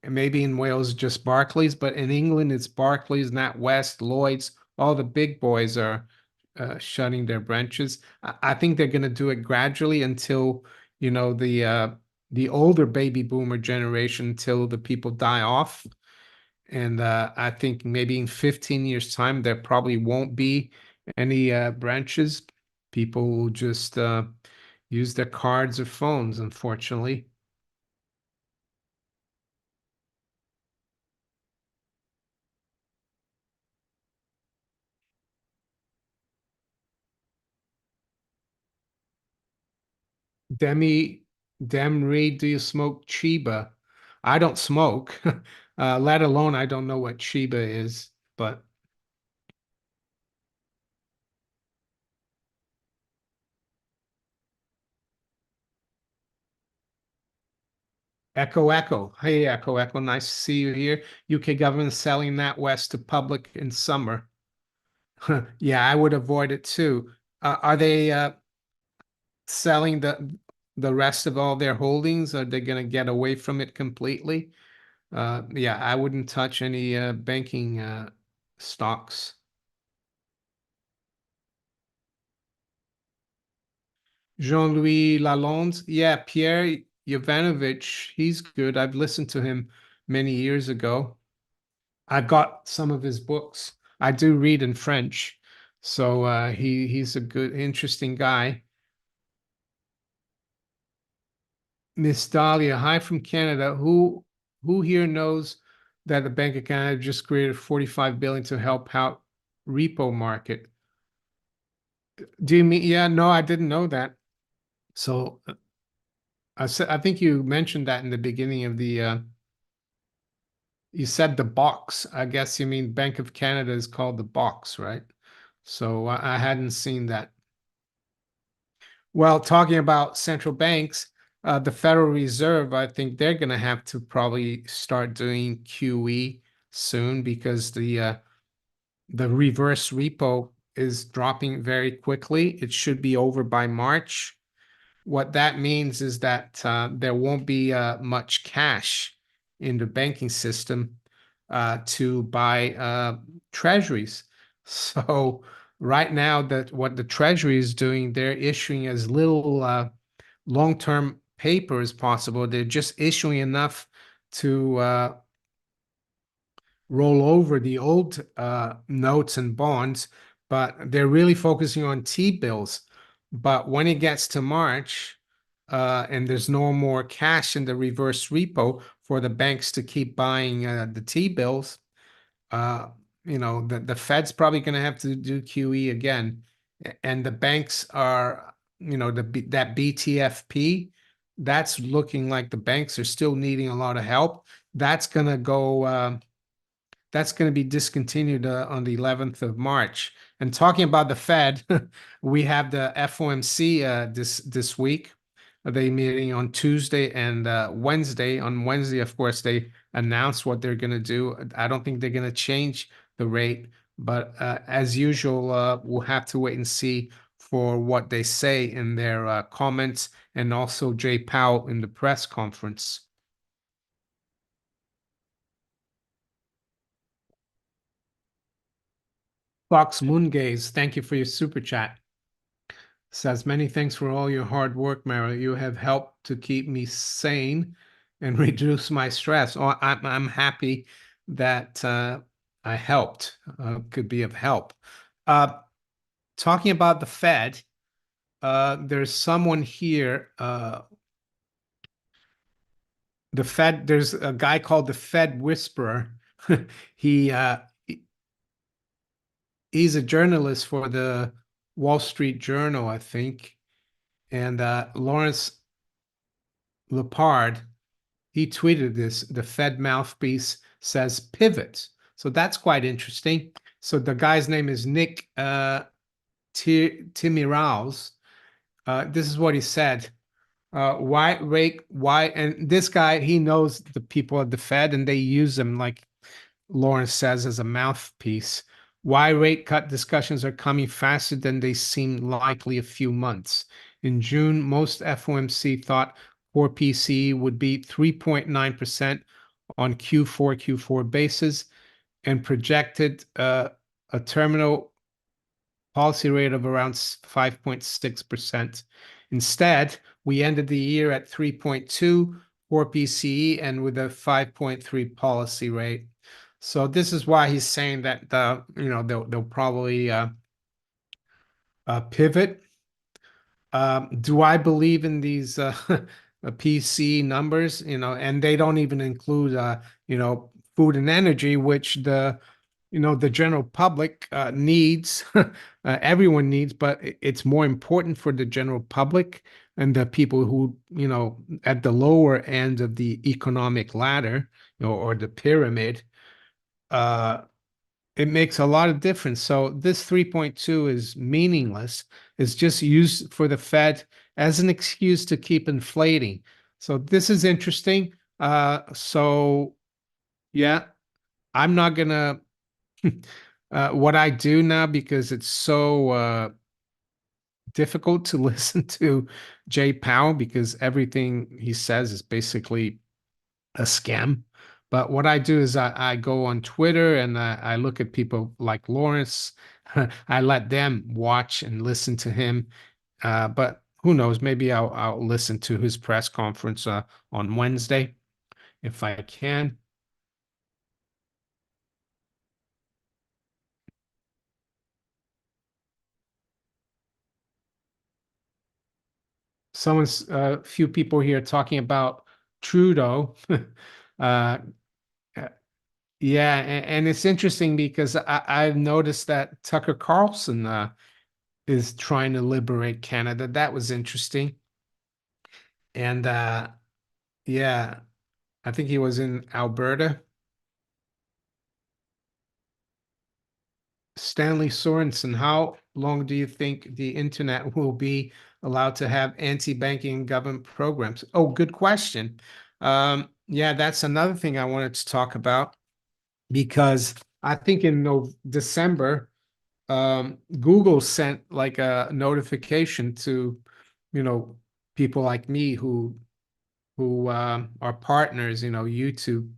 Maybe in Wales, just Barclays, but in England, it's Barclays, NatWest, Lloyds. All the big boys are shutting their branches. I think they're going to do it gradually until, the older baby boomer generation, until the people die off. And I think maybe in 15 years' time, there probably won't be any branches. People will just use their cards or phones, unfortunately. Demi, Dem Reed, do you smoke Chiba? I don't smoke, let alone I don't know what Chiba is, but Echo Echo. Hey, Echo Echo, nice to see you here. UK government selling that west to public in summer. Yeah, I would avoid it too. Are they selling the rest of all their holdings? Are they going to get away from it completely? Yeah, I wouldn't touch any banking stocks. Jean-Louis Lalonde, yeah, Pierre Yovanovitch, he's good. I've listened to him many years ago. I've got some of his books. I do read in French, so he's a good, interesting guy. Miss Dahlia, hi from Canada. Who here knows that the Bank of Canada just created 45 billion to help out repo market? Do you mean, yeah, no, I didn't know that. So I think you mentioned that in the beginning of the you said the box. I guess you mean Bank of Canada is called the box, right? So I hadn't seen that. Well, talking about central banks, the Federal Reserve, I think they're going to have to probably start doing QE soon because the reverse repo is dropping very quickly. It should be over by March. What that means is that there won't be much cash in the banking system to buy treasuries. So right now, that what the Treasury is doing, they're issuing as little long-term paper as possible. They're just issuing enough to roll over the old notes and bonds, but they're really focusing on T-bills. But when it gets to March, and there's no more cash in the reverse repo for the banks to keep buying the T-bills, uh, the Fed's probably going to have to do QE again, and the banks are, that BTFP, that's looking like the banks are still needing a lot of help. That's going to go. That's going to be discontinued on the 11th of March. And talking about the Fed, we have the FOMC this week. They meeting on Tuesday and Wednesday. On Wednesday, of course, they announce what they're going to do. I don't think they're going to change the rate, but as usual, we'll have to wait and see for what they say in their comments, and also Jay Powell in the press conference. Fox Moongaze, thank you for your super chat. Says many thanks for all your hard work, Mara. You have helped to keep me sane and reduce my stress. Oh, I'm happy that I helped. Could be of help. Uh, Talking about the Fed, there's someone here. The Fed. There's a guy called the Fed Whisperer. he he's a journalist for the Wall Street Journal, I think. And Lawrence Lepard, he tweeted this. The Fed mouthpiece says pivot. So that's quite interesting. So the guy's name is Nick Timiraos. This is what he said. Why, and this guy, he knows the people at the Fed and they use them, like Lawrence says, as a mouthpiece. Why rate cut discussions are coming faster than they seemed likely a few months. In June, most FOMC thought core PCE would be 3.9% on Q4 basis and projected a terminal policy rate of around 5.6%. Instead, we ended the year at 3.2 core PCE and with a 5.3 policy rate. So this is why he's saying that they'll probably pivot. Do I believe in these PC numbers? And they don't even include food and energy, which the general public needs, everyone needs, but it's more important for the general public and the people who, at the lower end of the economic ladder, or the pyramid. Uh, it makes a lot of difference. So this 3.2 is meaningless. It's just used for the Fed as an excuse to keep inflating. So this is interesting. So yeah, I'm not gonna what I do now, because it's so difficult to listen to Jay Powell, because everything he says is basically a scam. But what I do is I go on Twitter and I look at people like Lawrence. I let them watch and listen to him. But who knows? Maybe I'll listen to his press conference on Wednesday if I can. Someone's a few people here talking about Trudeau. uh, uh, yeah, and it's interesting because I've noticed that Tucker Carlson is trying to liberate Canada. That was interesting. And yeah, I think he was in Alberta. Stanley Sorensen, how long do you think the internet will be allowed to have anti-banking government programs? Oh, good question. Yeah, that's another thing I wanted to talk about because I think in December, Google sent like a notification to, people like me who are partners, YouTube,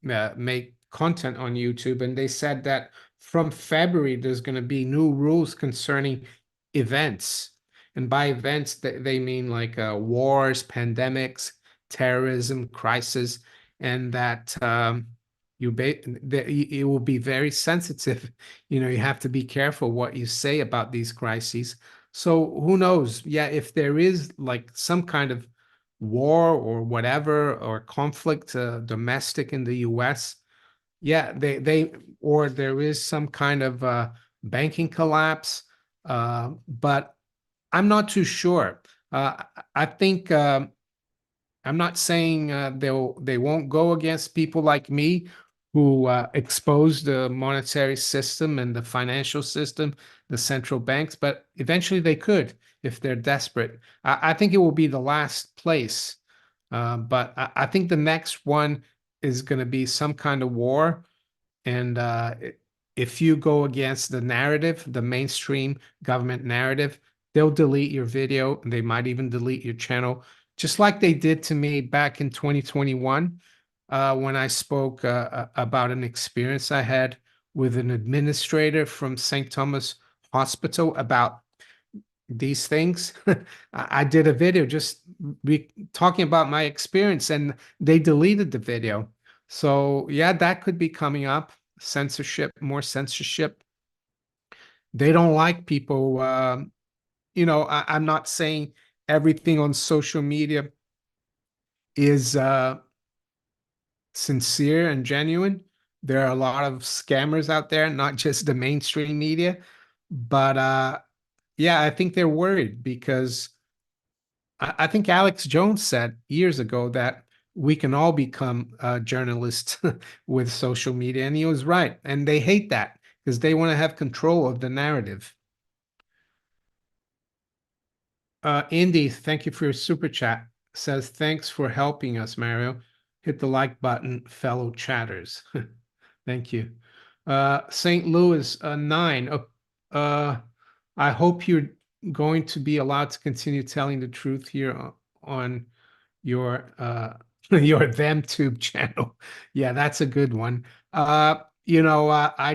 make content on YouTube, and they said that from February there's going to be new rules concerning events. And by events, they mean like wars, pandemics, terrorism, crisis, and that it will be very sensitive. You have to be careful what you say about these crises. So who knows? Yeah, if there is like some kind of war or whatever or conflict domestic in the US, yeah, or there is some kind of banking collapse, but I'm not too sure. I think I'm not saying they won't go against people like me who expose the monetary system and the financial system, the central banks, but eventually they could if they're desperate. I think it will be the last place, but I think the next one is going to be some kind of war, and if you go against the narrative, the mainstream government narrative, they'll delete your video. And they might even delete your channel, just like they did to me back in 2021 when I spoke about an experience I had with an administrator from St. Thomas Hospital about these things. I did a video just talking about my experience, and they deleted the video. So yeah, that could be coming up. Censorship, more censorship. They don't like people. I'm not saying everything on social media is sincere and genuine. There are a lot of scammers out there, not just the mainstream media. But yeah, I think they're worried because I think Alex Jones said years ago that we can all become journalists with social media, and he was right. And they hate that because they want to have control of the narrative. Indy, thank you for your super chat. Says thanks for helping us, Mario. Hit the like button, fellow chatters. Thank you. St. Louis, 9. I hope you're going to be allowed to continue telling the truth here on your your ThemeTube channel. Yeah, that's a good one. I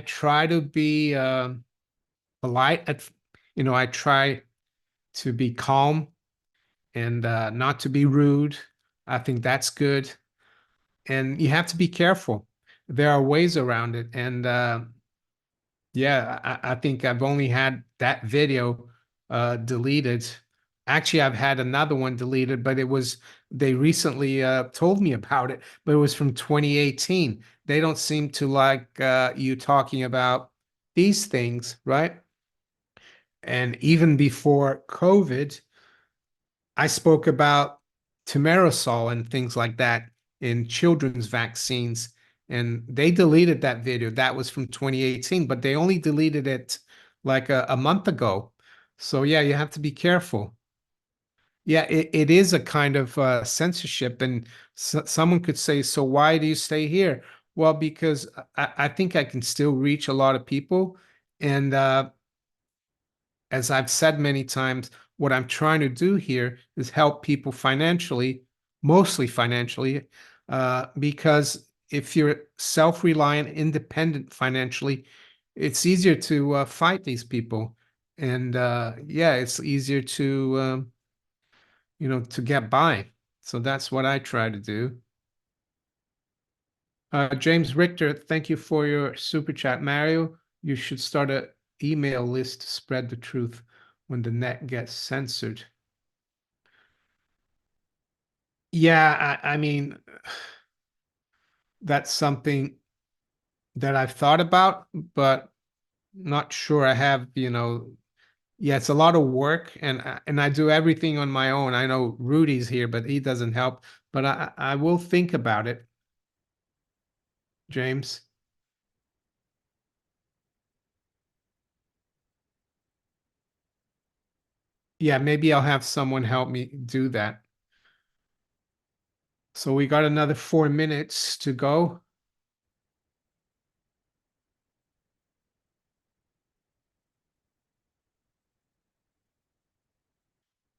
try to be polite I try to be calm and not to be rude. I think that's good. And you have to be careful. There are ways around it. And yeah, I think I've only had that video deleted. Actually, I've had another one deleted, but they recently told me about it, but it was from 2018. They don't seem to like you talking about these things, right? And even before COVID, I spoke about Timerosol and things like that in children's vaccines, and they deleted that video. That was from 2018, but they only deleted it like a month ago. So yeah, you have to be careful. Yeah, it is a kind of censorship, and someone could say, "So why do you stay here?" Well, because I think I can still reach a lot of people, and as I've said many times, what I'm trying to do here is help people financially, mostly financially, because if you're self-reliant, independent financially, it's easier to fight these people. And yeah, it's easier to to get by. So that's what I try to do. James Richter, thank you for your super chat. Mario, you should start a email list to spread the truth when the net gets censored. Yeah, I mean, that's something that I've thought about, but not sure I have, yeah, it's a lot of work and I do everything on my own. I know Rudy's here, but he doesn't help, but I will think about it, James. Yeah, maybe I'll have someone help me do that. So we got another 4 minutes to go.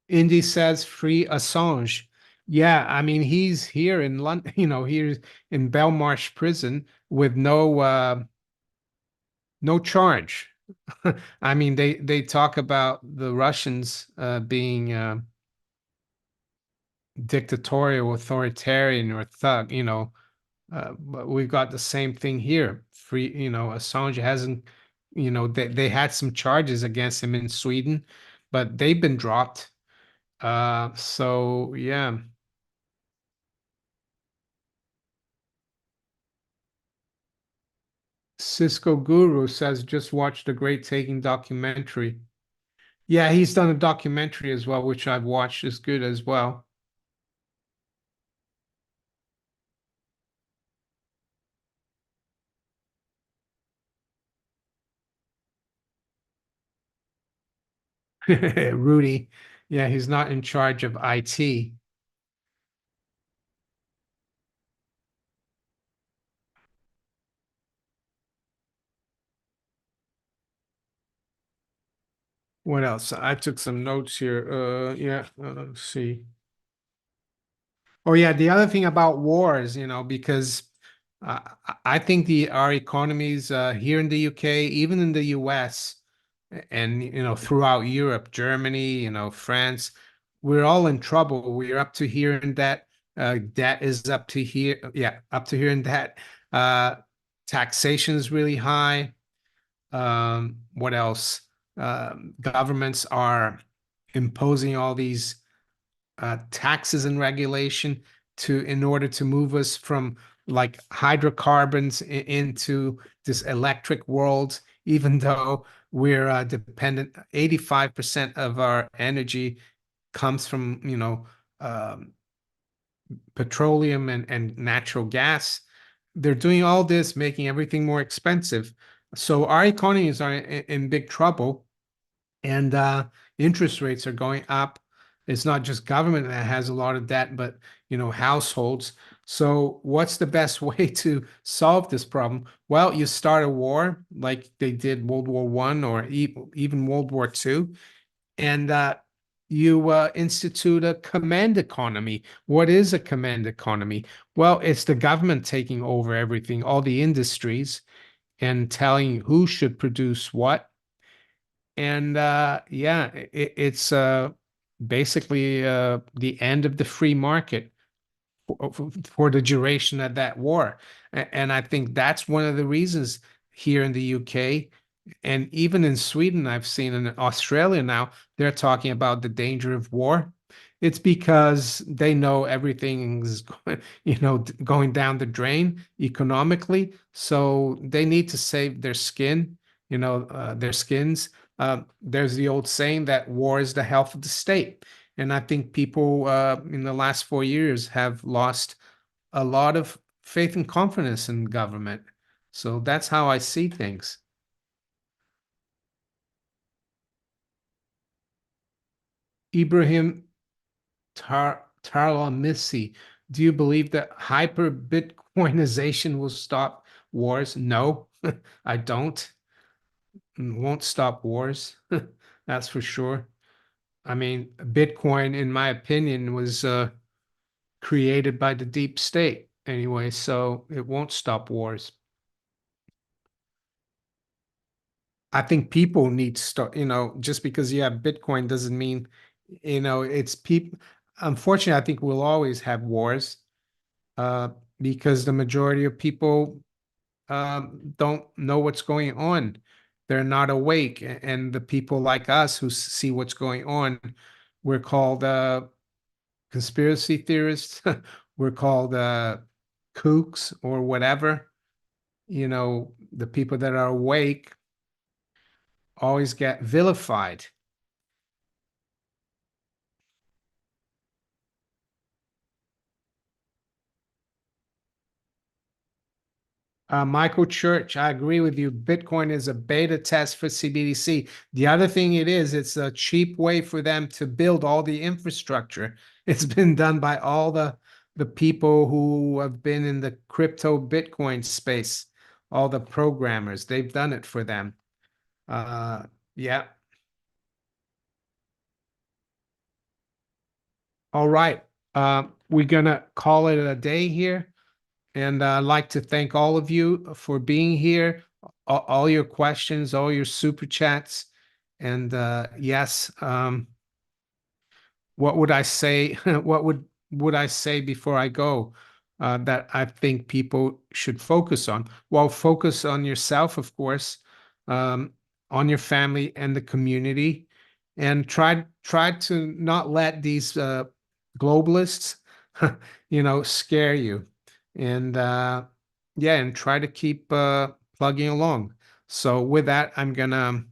Indy says free Assange. Yeah, I mean he's here in London, here in Belmarsh prison with no charge. I mean they talk about the Russians being dictatorial, authoritarian, or thug, but we've got the same thing here. Free, Assange hasn't, they had some charges against him in Sweden, but they've been dropped. So yeah. Cisco Guru says just watch the Great Taking documentary. Yeah, he's done a documentary as well, which I've watched. Is good as well. Rudy, yeah, he's not in charge of IT. What else? I took some notes here. Yeah, let's see. Oh yeah, the other thing about wars, because I think the our economies here in the UK, even in the US, and throughout Europe, Germany, France, we're all in trouble. We're up to here in debt. Debt is up to here, yeah, up to here in debt. Uh, Taxation is really high. What else? Governments are imposing all these taxes and regulation in order to move us from like hydrocarbons into this electric world, even though we're dependent. 85% of our energy comes from, petroleum and natural gas. They're doing all this, making everything more expensive. So our economies are in big trouble and interest rates are going up. It's not just government that has a lot of debt, but households. So what's the best way to solve this problem? Well, you start a war like they did World War One or even World War Two, and you institute a command economy. What is a command economy? Well, it's the government taking over everything, all the industries, and telling who should produce what and yeah, it's basically the end of the free market for the duration of that war. And I think that's one of the reasons here in the UK and even in Sweden, I've seen in Australia now, they're talking about the danger of war. It's because they know everything's going down the drain economically, so they need to save their skin, their skins. There's the old saying that war is the health of the state. And I think people in the last 4 years have lost a lot of faith and confidence in government. So that's how I see things. Ibrahim Tarlamisi, do you believe that hyper Bitcoinization will stop wars? No, I don't. Won't stop wars. That's for sure. I mean, Bitcoin, in my opinion, was created by the deep state. anyway, so it won't stop wars. I think people need to start, just because you have Bitcoin doesn't mean, it's people. Unfortunately, I think we'll always have wars, uh, because the majority of people don't know what's going on. They're not awake. And the people like us who see what's going on, we're called conspiracy theorists. We're called kooks or whatever. The people that are awake always get vilified. Michael Church, I agree with you. Bitcoin is a beta test for CBDC. The other thing it's a cheap way for them to build all the infrastructure. It's been done by all the people who have been in the crypto Bitcoin space, all the programmers. They've done it for them. Uh, yeah. All right. We're gonna call it a day here. And I'd like to thank all of you for being here, all your questions, all your super chats. And yes, what would I say? What would I say before I go, that I think people should focus on? Well, focus on yourself, of course, um, on your family and the community, and try to not let these globalists, scare you. And yeah, and try to keep plugging along. So with that, I'm gonna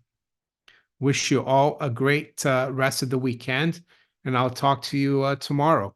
wish you all a great rest of the weekend, and I'll talk to you tomorrow.